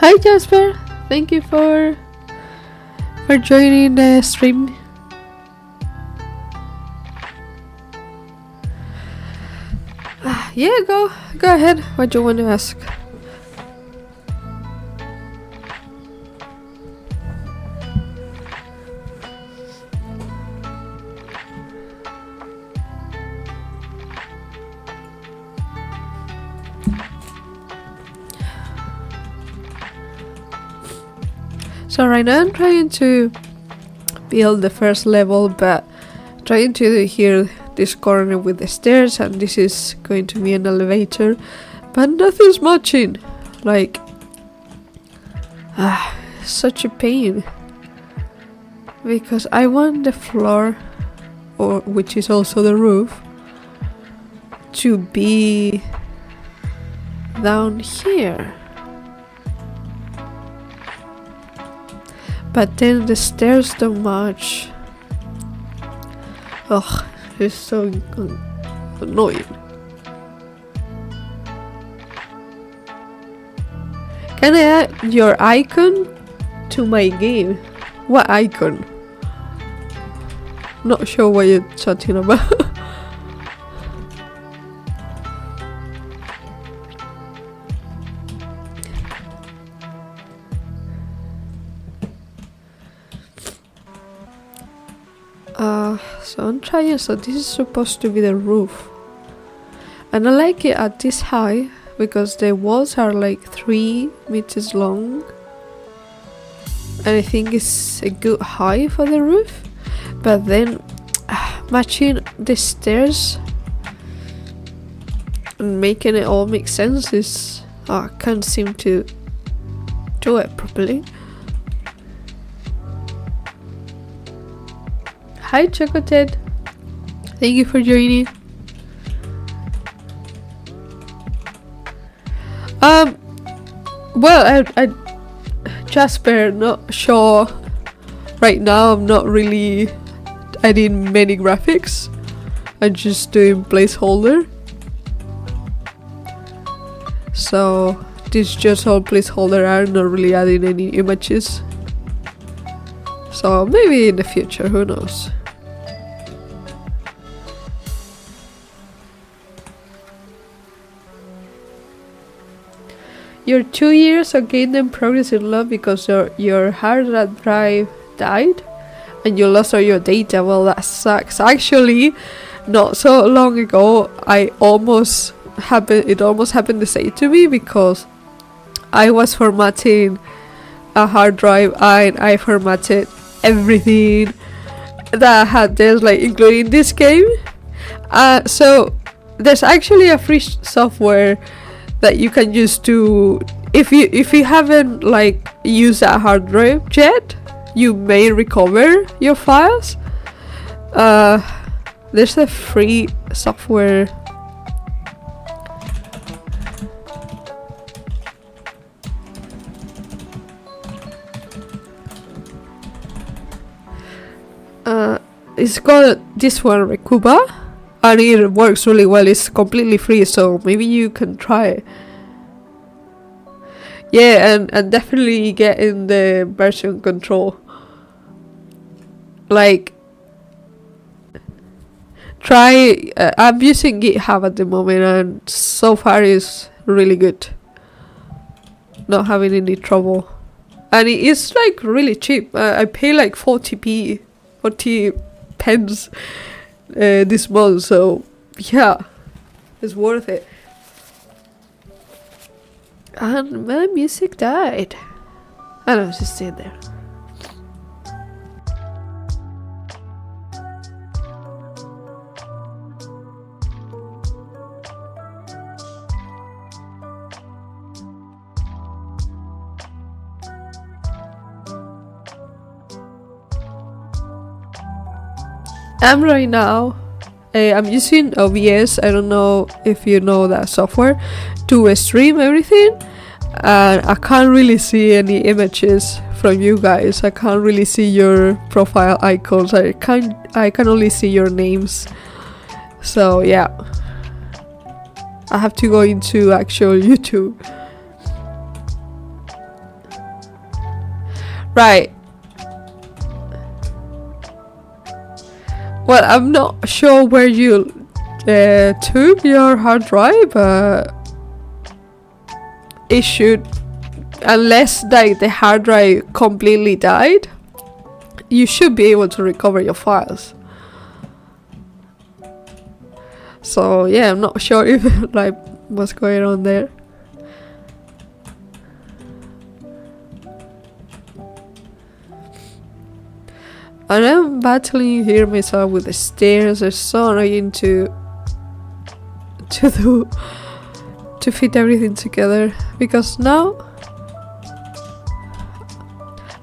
Hi Jasper, thank you for joining the stream. Yeah, go ahead. What do you want to ask? So right now I'm trying to build the first level, but trying to hear this corner with the stairs, and this is going to be an elevator, but nothing's matching. Like, such a pain, because I want the floor, or which is also the roof, to be down here. But then the stairs don't match. Ugh, it's so annoying. Can I add your icon to my game? What icon? Not sure what you're talking about. So I'm trying, so this is supposed to be the roof. And I like it at this high because the walls are like 3 meters long. And I think it's a good height for the roof. But then matching the stairs and making it all make sense is, I can't seem to do it properly. Hi Chocoted, thank you for joining. Well, I Jasper, not sure right now. I'm not really adding many graphics. I'm just doing placeholder. So this just all placeholder. I'm not really adding any images. So maybe in the future, who knows. You're 2 years of gaining progress in love because your hard drive died and you lost all your data. Well, that sucks. Actually, not so long ago, it almost happened the same to me because I was formatting a hard drive and I formatted everything that I had there, like including this game. So there's actually a free software that you can use to, if you haven't like used that hard drive yet, you may recover your files. There's a free software. It's called this one, Recuba, and it works really well. It's completely free, so maybe you can try it. Yeah, and definitely get in the version control. Like, try. I'm using GitHub at the moment, and so far it's really good. Not having any trouble, and it is like really cheap. I pay like 40 pence this month, so yeah, it's worth it. And my music died. I don't know, just stay there. I'm right now. I'm using OBS. I don't know if you know that software to stream everything, and I can't really see any images from you guys. I can't really see your profile icons. I can only see your names. So yeah, I have to go into actual YouTube. Right. Well, I'm not sure where you took your hard drive, but it should, unless like the hard drive completely died, you should be able to recover your files. So yeah, I'm not sure if like what's going on there. And I'm battling here myself with the stairs. They're so annoying to do, to fit everything together, because now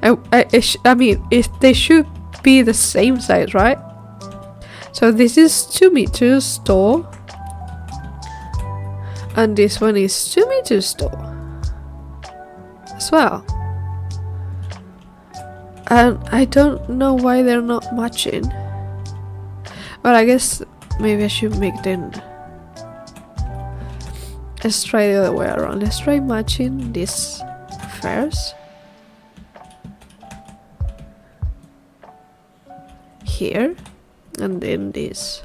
I mean they should be the same size, right? So this is 2 meters tall, and this one is 2 meters tall as well. And I don't know why they're not matching. But I guess maybe I should make them. Let's try the other way around. Let's try matching this first. Here. And then this.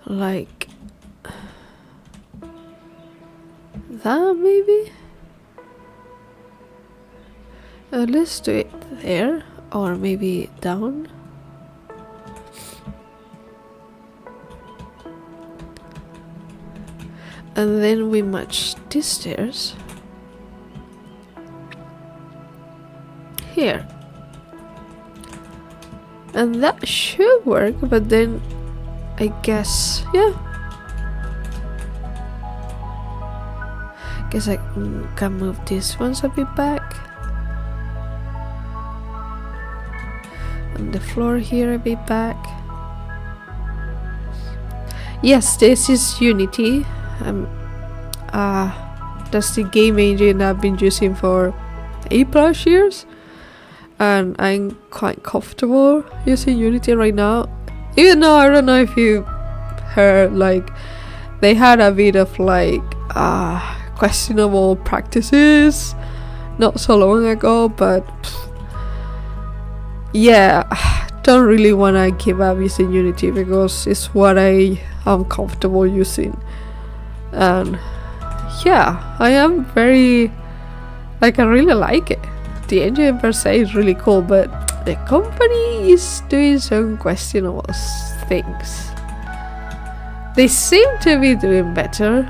Like that maybe? Let's do it there, or maybe down. And then we match these stairs here. And that should work, but then I guess, yeah. Guess I can move these ones a bit back. And the floor here a bit back. Yes, this is Unity. That's the game engine I've been using for 8+ years. And I'm quite comfortable using Unity right now. Even though I don't know if you heard, like, they had a bit of like questionable practices not so long ago, but yeah, don't really want to give up using Unity because it's what I am comfortable using. And yeah, I am very, like, I really like it. The engine per se is really cool, but the company is doing some questionable things. They seem to be doing better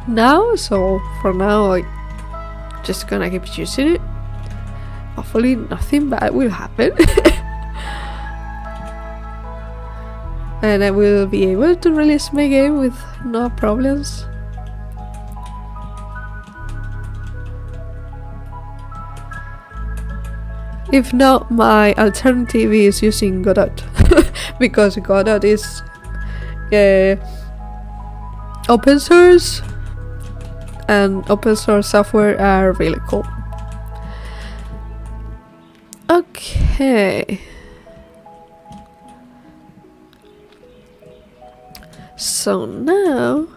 now, so for now I'm just gonna keep using it. Hopefully nothing bad will happen. And I will be able to release my game with no problems. If not, my alternative is using Godot. Because Godot is open source, and open source software are really cool. Okay. So now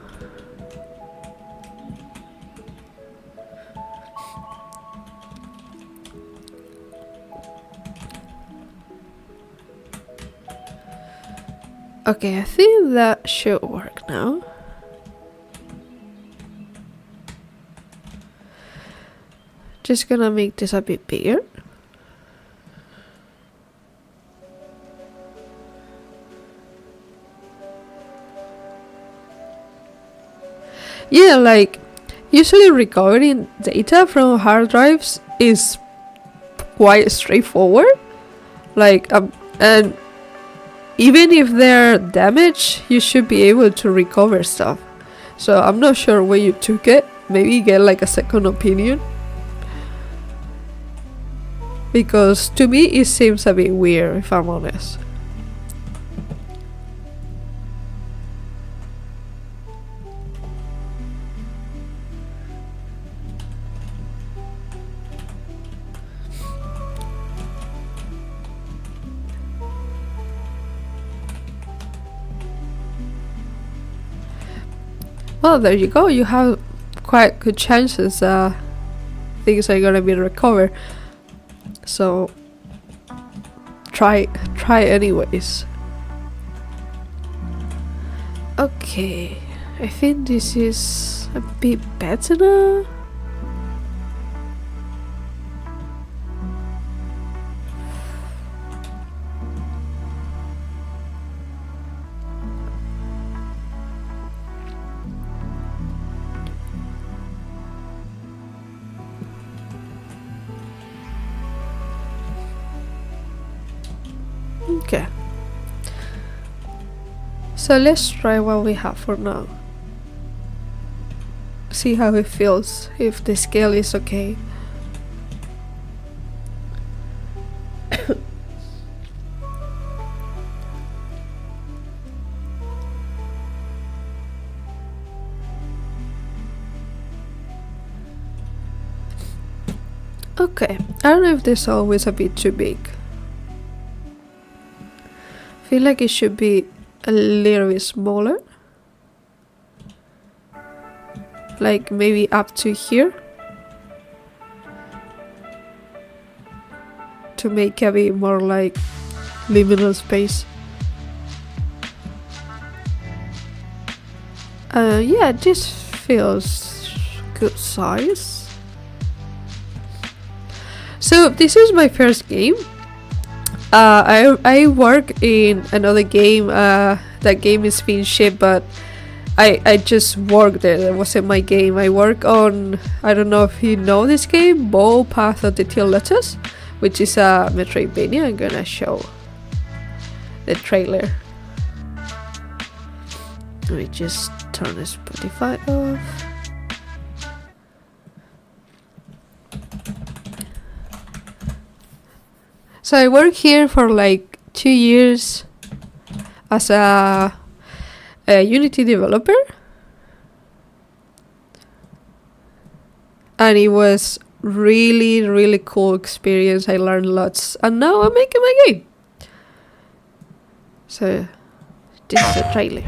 okay, I think that should work now. Just gonna make this a bit bigger. Yeah, like, usually recovering data from hard drives is quite straightforward. Like, and even if they're damaged, you should be able to recover stuff. So I'm not sure where you took it. Maybe get like a second opinion. Because to me it seems a bit weird, if I'm honest. well, there you go. You have quite good chances things are gonna be recovered. So try anyways. Okay, I think this is a bit better now. Okay, so let's try what we have for now. See how it feels, if the scale is okay. Okay, I don't know if this is always a bit too big. I feel like it should be a little bit smaller. Like maybe up to here. To make a bit more like liminal space. Yeah, this feels good size. So this is my first game. I work in another game. That game is being shipped, but I just worked there. That wasn't my game. I work on, I don't know if you know this game, Bo Path of the Teal Lotus, which is a Metroidvania. I'm gonna show the trailer. Let me just turn the Spotify off. So I work here for like 2 years as a Unity developer, and it was really cool experience. I learned lots, and now I'm making my game. So this is the trailer.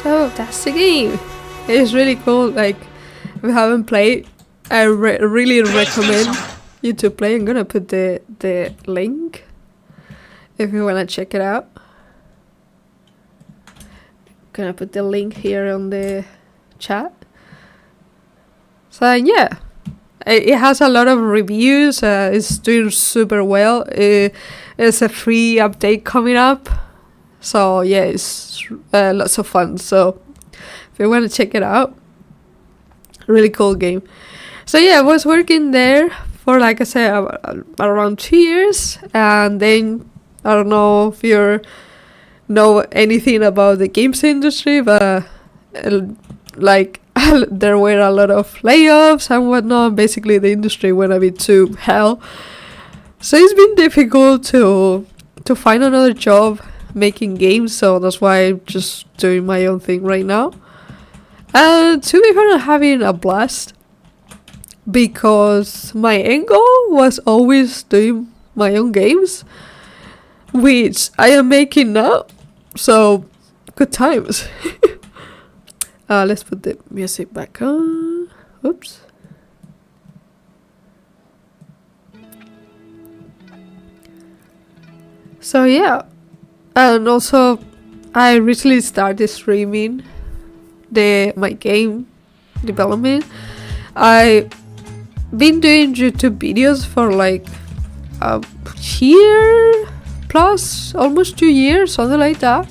So that's the game. It's really cool. Like, if you haven't played, I really recommend you to play. I'm gonna put the link if you wanna check it out. Gonna put the link here on the chat. So yeah, it has a lot of reviews. It's doing super well. It's a free update coming up. So yeah, it's lots of fun. So if you want to check it out, really cool game. So yeah, I was working there for, like I said, around 2 years, and then I don't know if you know anything about the games industry, but like there were a lot of layoffs and whatnot. Basically, the industry went a bit to hell. So it's been difficult to find another job making games, so that's why I'm just doing my own thing right now. And to be fair, I'm having a blast. because my end goal was always doing my own games, which I am making now. So good times. Let's put the music back on. Oops. So yeah, and also I recently started streaming my game development. I've been doing YouTube videos for like a year plus, almost 2 years, something like that.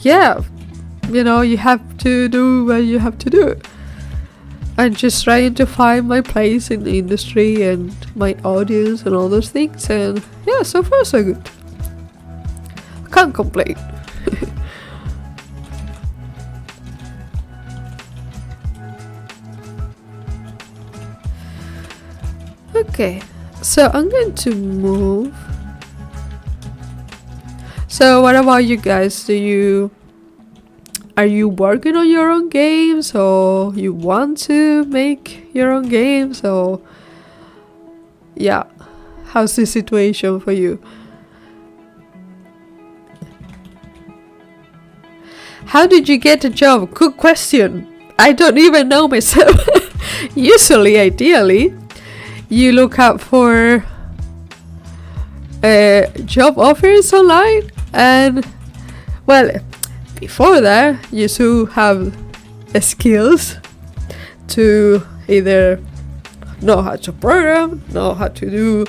Yeah, you know, you have to do what you have to do. I'm just trying to find my place in the industry and my audience and all those things, and yeah, so far so good. I can't complain. Okay, so I'm going to move. So what about you guys? Are you working on your own games, or you want to make your own games, or yeah, how's the situation for you? How did you get a job? Good question. I don't even know myself. Usually, ideally, you look up for job offers online, and well, before that you should have skills to either know how to program, know how to do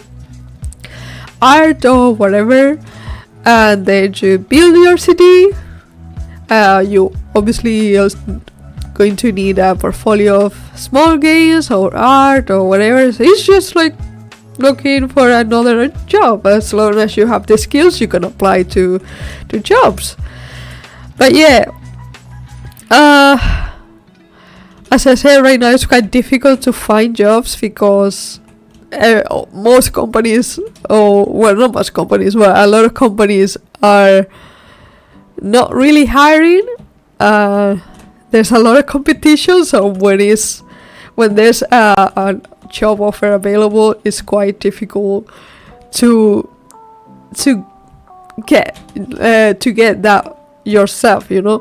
art or whatever, and then you build your CD. You obviously are going to need a portfolio of small games or art or whatever. So it's just like looking for another job. As long as you have the skills, you can apply to jobs. But yeah, as I said, right now it's quite difficult to find jobs because most companies, or well, not most companies, but a lot of companies are not really hiring. There's a lot of competition, so when there's a job offer available, it's quite difficult to get that yourself, you know.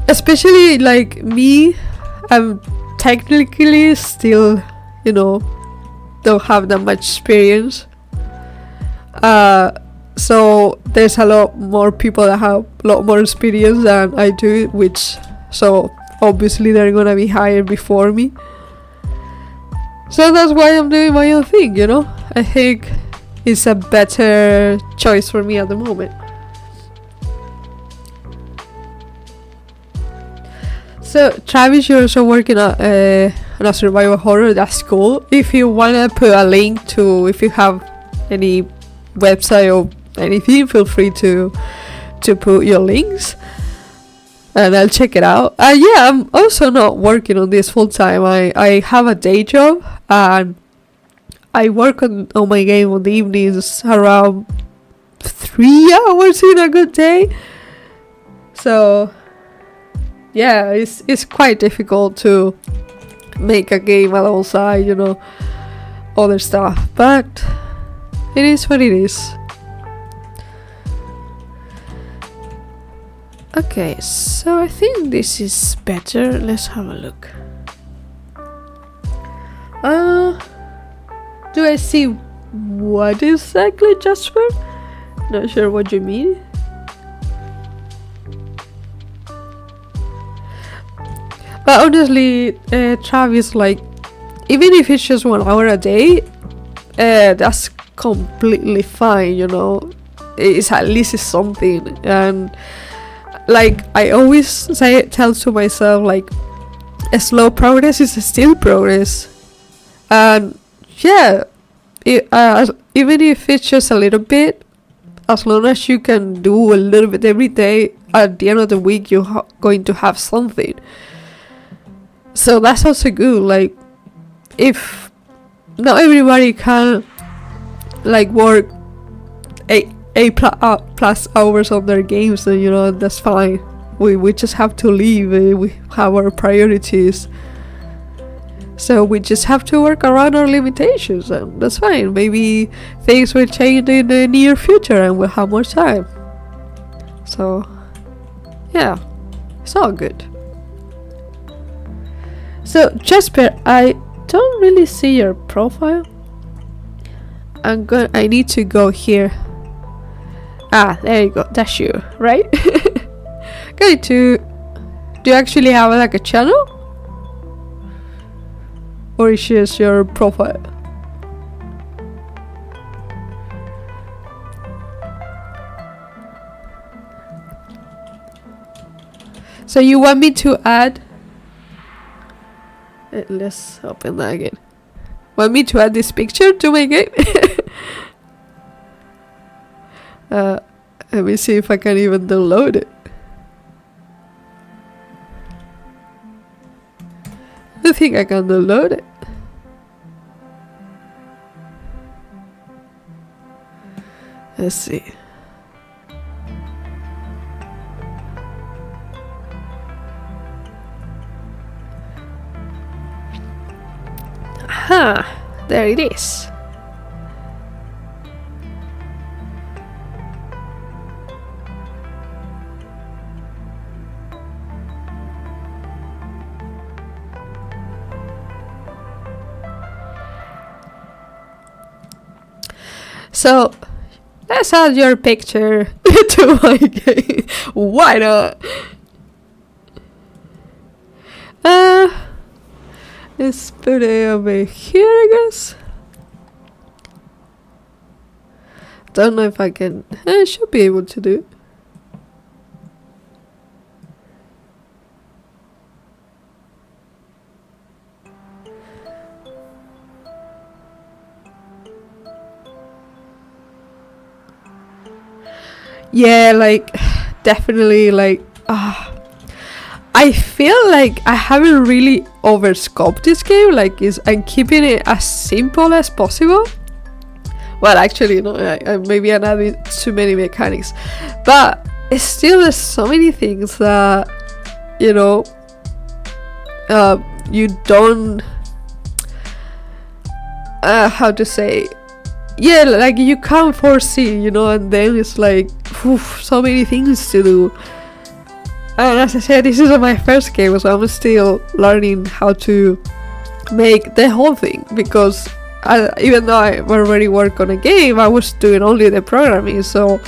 Especially like me, I'm technically still, you know, don't have that much experience. So there's a lot more people that have a lot more experience than I do, so obviously they're gonna be hired before me. So that's why I'm doing my own thing, you know. I think it's a better choice for me at the moment. So Travis, you're also working on a survival horror. That's cool. If you wanna put a link to, if you have any website or anything, feel free to put your links and I'll check it out. Yeah, I'm also not working on this full time. I have a day job and I work on my game on the evenings around 3 hours in a good day. So yeah, it's quite difficult to make a game alongside, you know, other stuff, but it is what it is. Okay, so I think this is better. Let's have a look. Do I see what exactly, Jasper? Not sure what you mean. But honestly, Travis, like, even if it's just 1 hour a day, that's completely fine, you know. It's at least something. And like I always tell to myself, like, a slow progress is still progress. And yeah, even if it's just a little bit, as long as you can do a little bit every day, at the end of the week you're going to have something. So that's also good. Like, if not everybody can like work 8 plus hours on their games, then, you know, that's fine. we just have to live. We have our priorities, so we just have to work around our limitations, and that's fine. Maybe things will change in the near future and we'll have more time. So yeah, it's all good. So Jasper, I don't really see your profile. I need to go here. Ah, there you go. That's you, right? Going to. Do you actually have like a channel? Or is just your profile? So you want me to add? Let's open that again. Want me to add this picture to my game? Let me see if I can even download it. I think I can download it. Let's see. Aha, there it is. So let's add your picture to my game. Why not? Let's put it over here, I guess. Don't know if I can. I should be able to do it. Yeah, like definitely like I feel like I haven't really overscoped this game. Like I'm keeping it as simple as possible. Well, actually no, maybe I'm adding too many mechanics, but it's still there's so many things that you know you don't how to say, yeah, like you can't foresee, you know, and then it's like so many things to do. And as I said, this is my first game, so I'm still learning how to make the whole thing, because even though I already work on a game, I was doing only the programming, so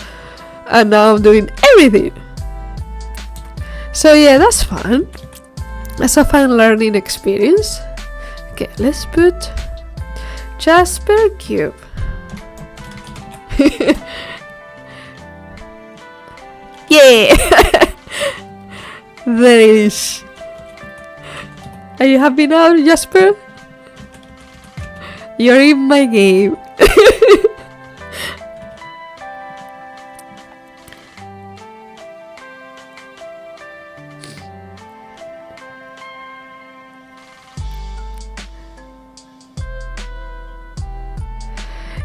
and now I'm doing everything. So yeah, that's fun. That's a fun learning experience. Okay, let's put Jasper Cube. Yeah. There it is. Are you happy now, Jasper? You're in my game.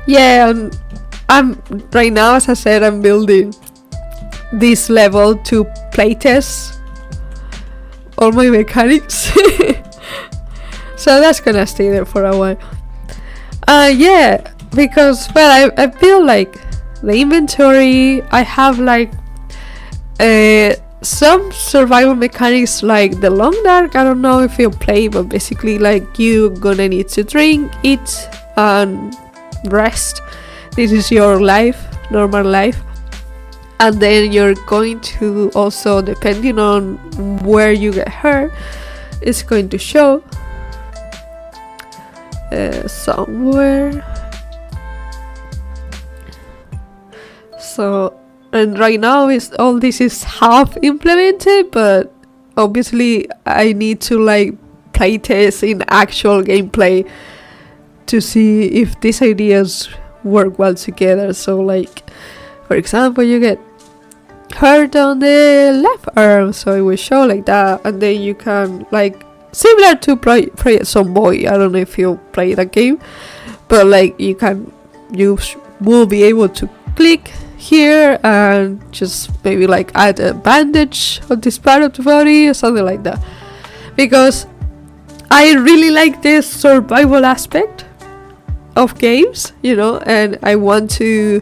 Yeah, I'm right now, as I said, I'm building this level to playtest all my mechanics. So that's gonna stay there for a while. Yeah, because well, I feel like the inventory, I have like some survival mechanics like the long dark. I don't know if you play, but basically like you gonna need to drink, eat and rest. This is your life, normal life. And then you're going to also, depending on where you get hurt, it's going to show somewhere. So, and right now all this is half implemented, but obviously I need to like play test in actual gameplay to see if these ideas work well together. So like, for example, you get hurt on the left arm, so it will show like that, and then you can like similar to play Zomboid. I don't know if you play that game, but like you will be able to click here and just maybe like add a bandage on this part of the body or something like that, because I really like this survival aspect of games, you know, and I want to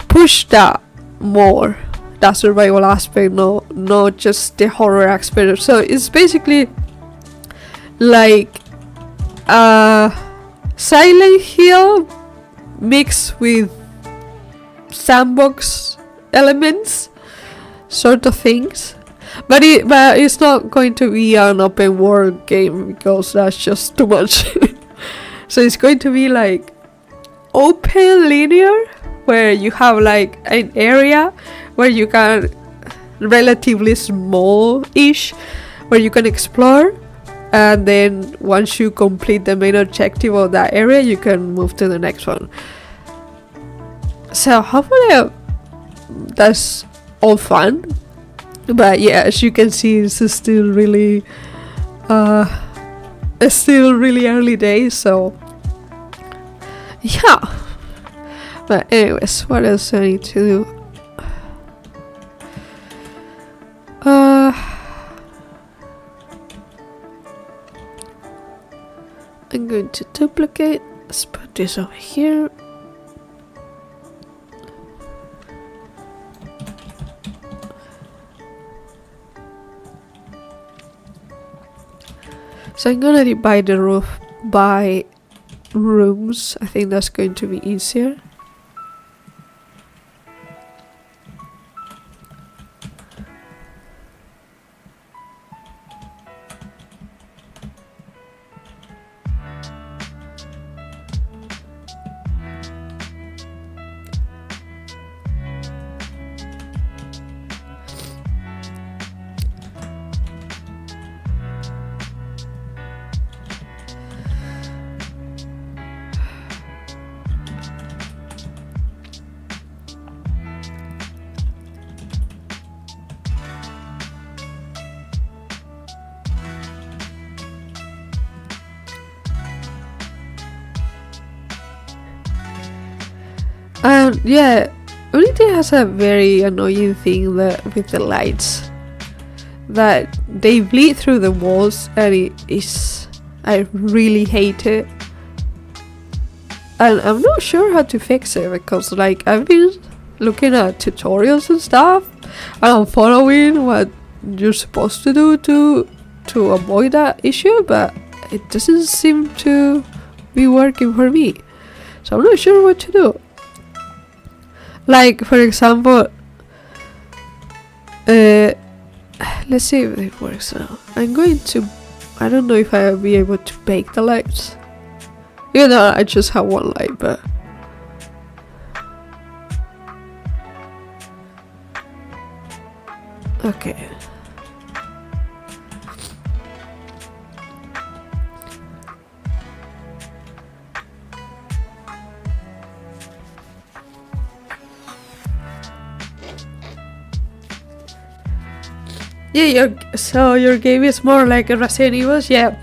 push that more, that survival aspect, not just the horror aspect. So it's basically like Silent Hill mixed with sandbox elements sort of things, but it's not going to be an open world game because that's just too much. So it's going to be like open linear, where you have like an area where you can, relatively small-ish, where you can explore, and then once you complete the main objective of that area, you can move to the next one. So hopefully that's all fun. But yeah, as you can see, it's still really early days, so yeah. But anyways, what else do I need to do? I'm going to duplicate. Let's put this over here. So I'm gonna divide the roof by rooms. I think that's going to be easier. Yeah, Unity has a very annoying thing with the lights, that they bleed through the walls, and I really hate it. And I'm not sure how to fix it, because like I've been looking at tutorials and stuff, and I'm following what you're supposed to do to avoid that issue, but it doesn't seem to be working for me. So I'm not sure what to do. Like, for example, let's see if it works now. I don't know if I'll be able to bake the lights. You know, I just have one light, but okay. Yeah, your game is more like a Resident Evil. Yeah,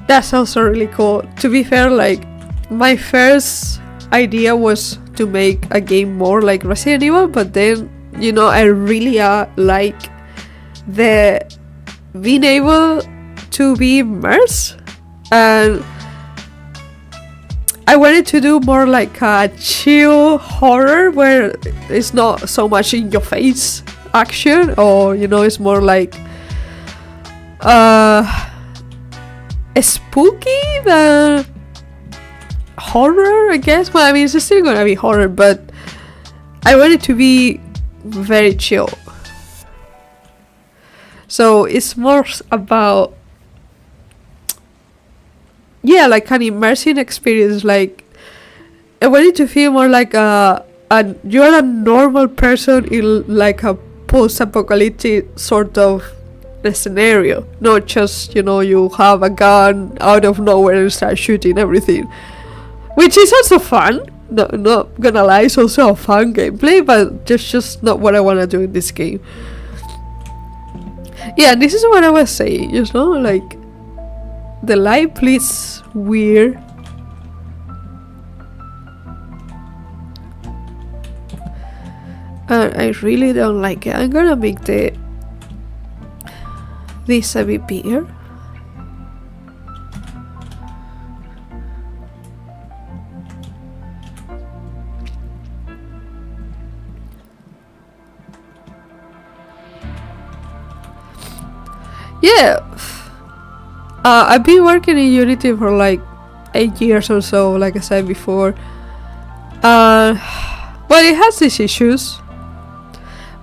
that's also really cool. To be fair, like my first idea was to make a game more like Resident Evil, but then, you know, I really like the being able to be immersed, and I wanted to do more like a chill horror where it's not so much in your face action, or you know, it's more like spooky than horror, I guess. Well, I mean, it's still gonna be horror, but I want it to be very chill. So it's more about, yeah, like an immersive experience. Like I want it to feel more like you're a normal person in like a post-apocalyptic sort of scenario, not just, you know, you have a gun out of nowhere and start shooting everything, which is also fun. Not gonna lie, it's also a fun gameplay, but just not what I want to do in this game. Yeah, this is what I was saying, you know, like the light bleeds weird. and I really don't like it. I'm gonna make this a bit bigger. Yeah, I've been working in Unity for like 8 years or so, like I said before. Well, it has its issues,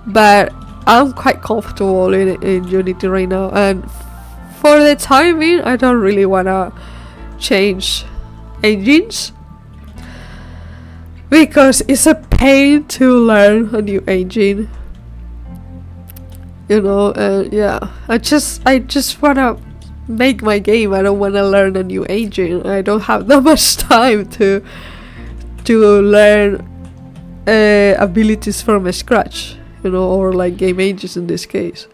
but I'm quite comfortable in Unity right now, and for the time being, I don't really wanna change engines because it's a pain to learn a new engine. You know, yeah. I just wanna make my game. I don't wanna learn a new engine. I don't have that much time to learn abilities from scratch, you know, or like game engines in this case.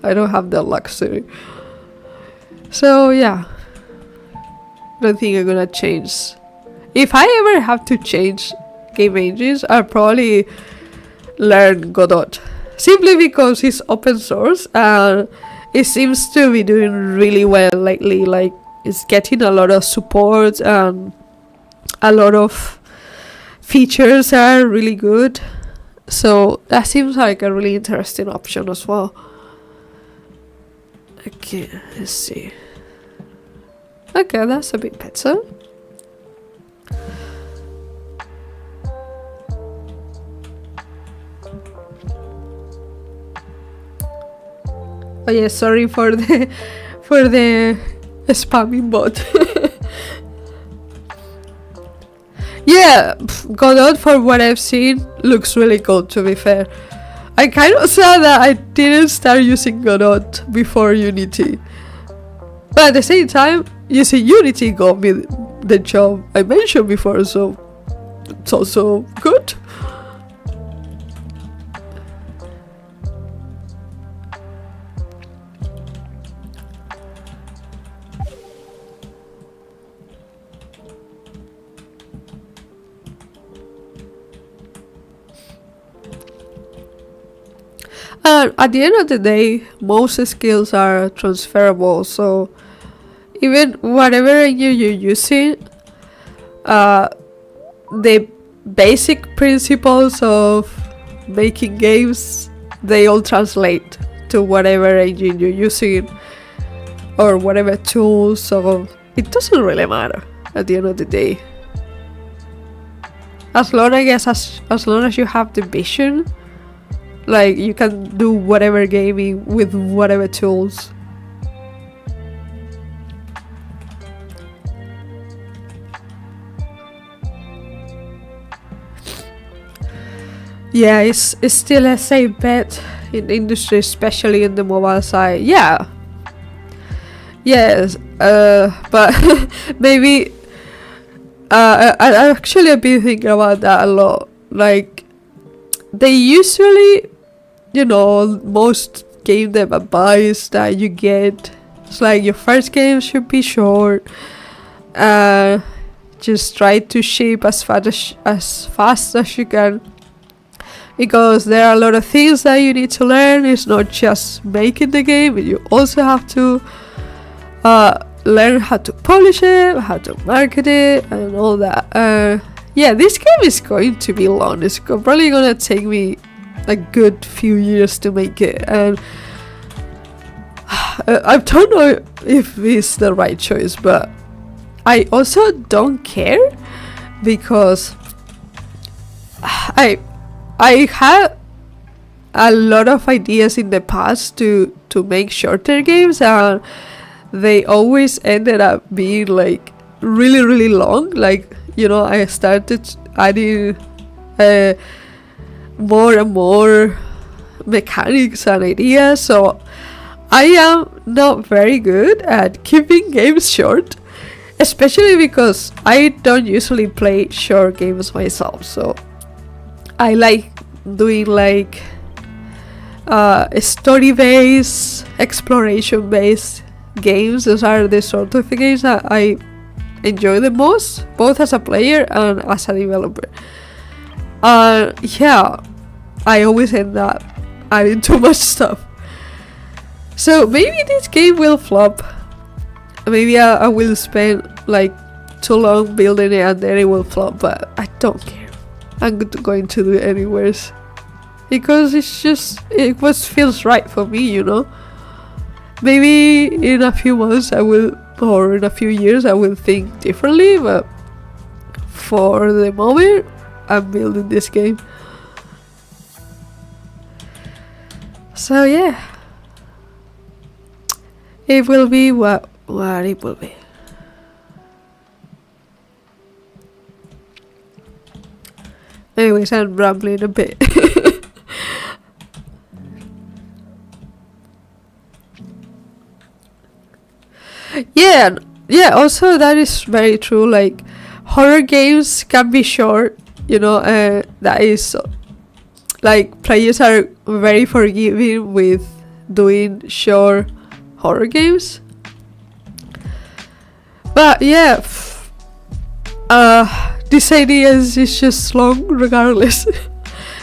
I don't have that luxury. So yeah, I don't think I'm gonna change. If I ever have to change game engines, I'll probably learn Godot. Simply because it's open source and it seems to be doing really well lately. Like, it's getting a lot of support and a lot of features are really good. So that seems like a really interesting option as well. Okay, let's see. Okay, that's a bit better. Oh yeah, sorry for the spamming bot. Yeah, Godot, for what I've seen, looks really good, to be fair. I kind of sad that I didn't start using Godot before Unity. But at the same time, using Unity got me the job I mentioned before, so it's also good. And at the end of the day, most skills are transferable, so even whatever engine you're using, the basic principles of making games, they all translate to whatever engine you're using or whatever tool, so it doesn't really matter at the end of the day. As long as you have the vision, like, you can do whatever gaming with whatever tools. Yeah, it's still a safe bet in the industry, especially in the mobile side. Yeah. Yes, but maybe I actually have been thinking about that a lot. Like, they usually, you know, most game dev advice that you get, it's like your first game should be short. Just try to ship as fast as you can, because there are a lot of things that you need to learn. It's not just making the game, you also have to learn how to polish it, how to market it, and all that. Yeah, this game is going to be long. It's probably gonna take me a good few years to make it, and I don't know if it's the right choice, but I also don't care, because I had a lot of ideas in the past to make shorter games, and they always ended up being like really, really long. Like, you know, I started adding more and more mechanics and ideas, so I am not very good at keeping games short, especially because I don't usually play short games myself. So I like doing like story-based, exploration-based games. Those are the sort of games that I enjoy the most, both as a player and as a developer. Yeah, I always end up adding too much stuff. So maybe this game will flop. Maybe I will spend like too long building it and then it will flop, but I don't care. I'm going to do it anyways. Because it feels right for me, you know? Maybe in a few months or in a few years I will think differently, but for the moment, I'm building this game. So yeah. It will be what it will be. Anyways, I'm rambling a bit. Yeah, also that is very true. Like, horror games can be short, you know, that is like, players are very forgiving with doing short horror games. But yeah, this idea is just long regardless.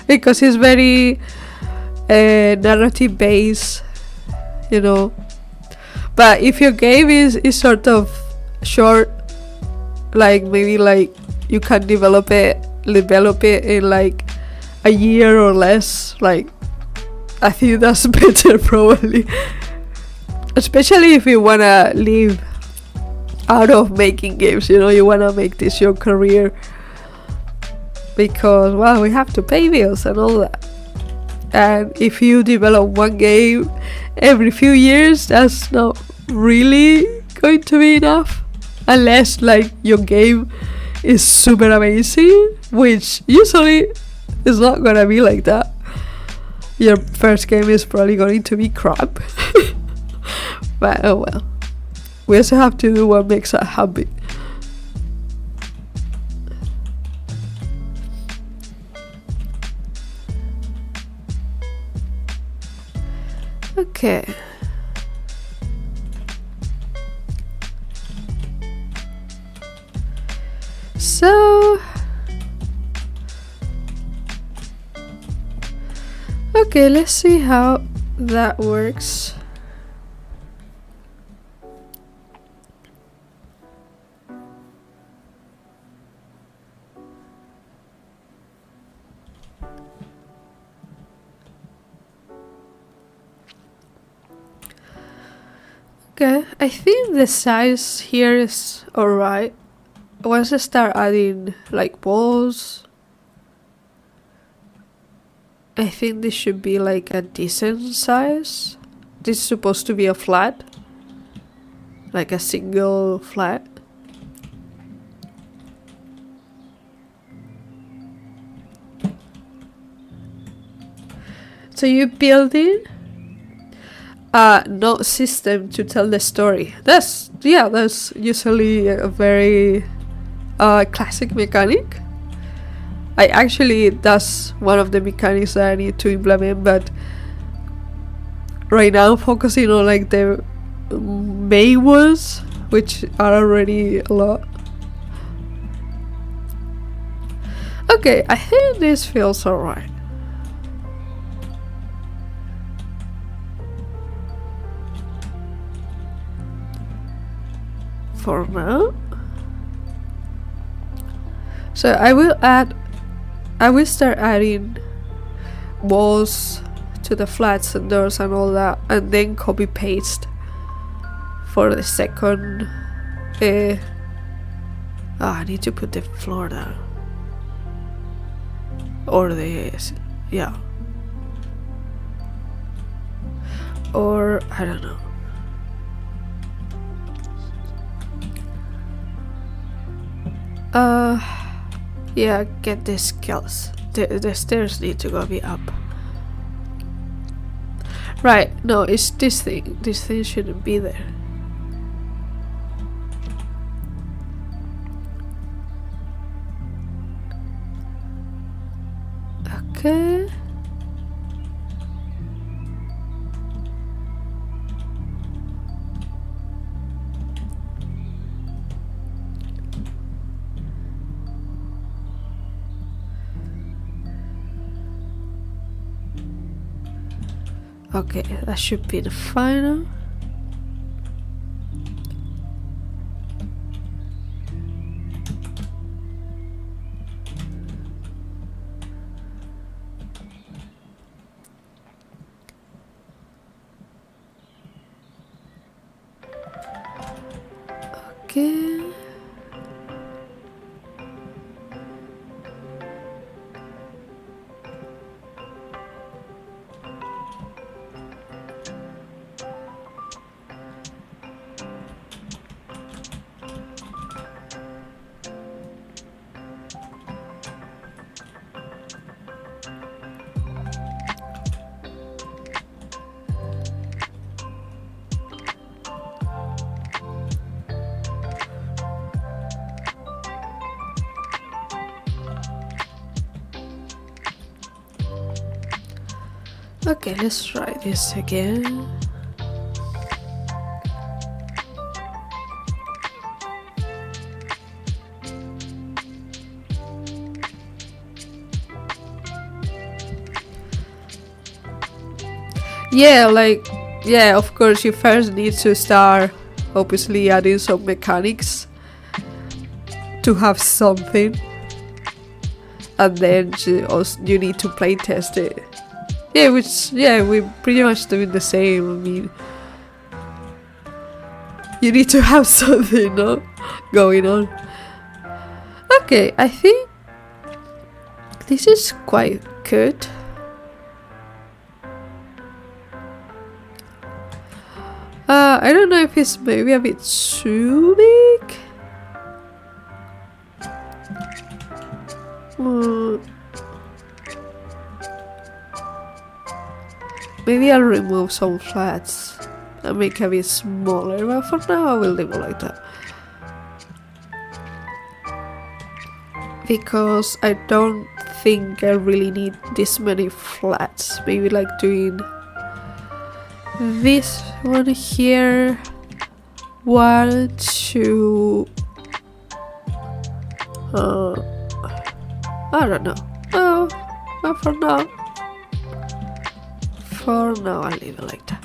Because it's very narrative based, you know. But if your game is sort of short, like maybe like you can develop it in like a year or less, like I think that's better probably. Especially if you wanna live out of making games, you know, you wanna make this your career. Because, well, we have to pay bills and all that. And if you develop one game every few years, that's not really going to be enough. Unless, like, your game is super amazing, which usually is not gonna be like that. Your first game is probably going to be crap. But oh well. We also have to do what makes us happy. Okay. So, okay, let's see how that works. Okay, I think the size here is alright. Once I start adding like walls, I think this should be like a decent size. This is supposed to be a flat, like a single flat. So you building no system to tell the story. That's usually a very classic mechanic. That's one of the mechanics that I need to implement, but right now I'm focusing on like the main ones, which are already a lot. Okay, I think this feels alright. For now. So I will start adding walls to the flats and doors and all that, and then copy paste for the second. I need to put the floor down, or or I don't know. Yeah, get the skills. The stairs need to go be up. Right, no, it's this thing. This thing shouldn't be there. Okay. Okay, that should be the final. Okay. Okay, let's try this again. Yeah, of course you first need to start obviously adding some mechanics to have something, and then you need to play test it. Yeah, we're pretty much doing the same. I mean, you need to have something, no, going on. Okay, I think this is quite good. I don't know if it's maybe a bit too big. Maybe I'll remove some flats and make it a bit smaller, but for now I will leave it like that. Because I don't think I really need this many flats. Maybe like doing this one here. 1, 2. I don't know. Oh, but for now I'll leave it like that.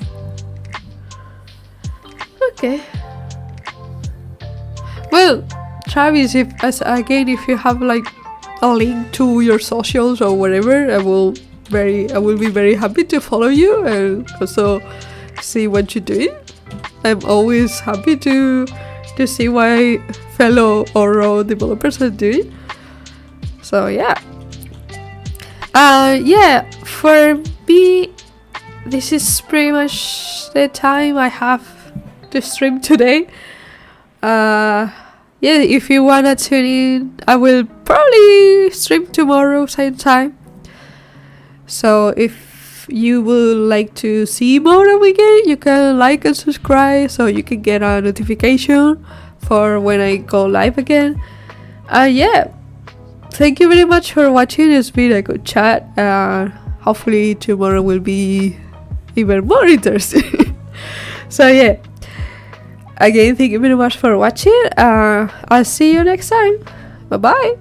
Okay. Well, Travis, if you have like a link to your socials or whatever, I will be very happy to follow you and also see what you're doing. I'm always happy to see what fellow Oro developers are doing. So yeah. For me, this is pretty much the time I have to stream today. If you wanna tune in, I will probably stream tomorrow same time. So if you would like to see more of me again, you can like and subscribe so you can get a notification for when I go live again. Thank you very much for watching. It's been a good chat. Hopefully tomorrow will be even more interesting. So yeah, again, thank you very much for watching. I'll see you next time. Bye bye.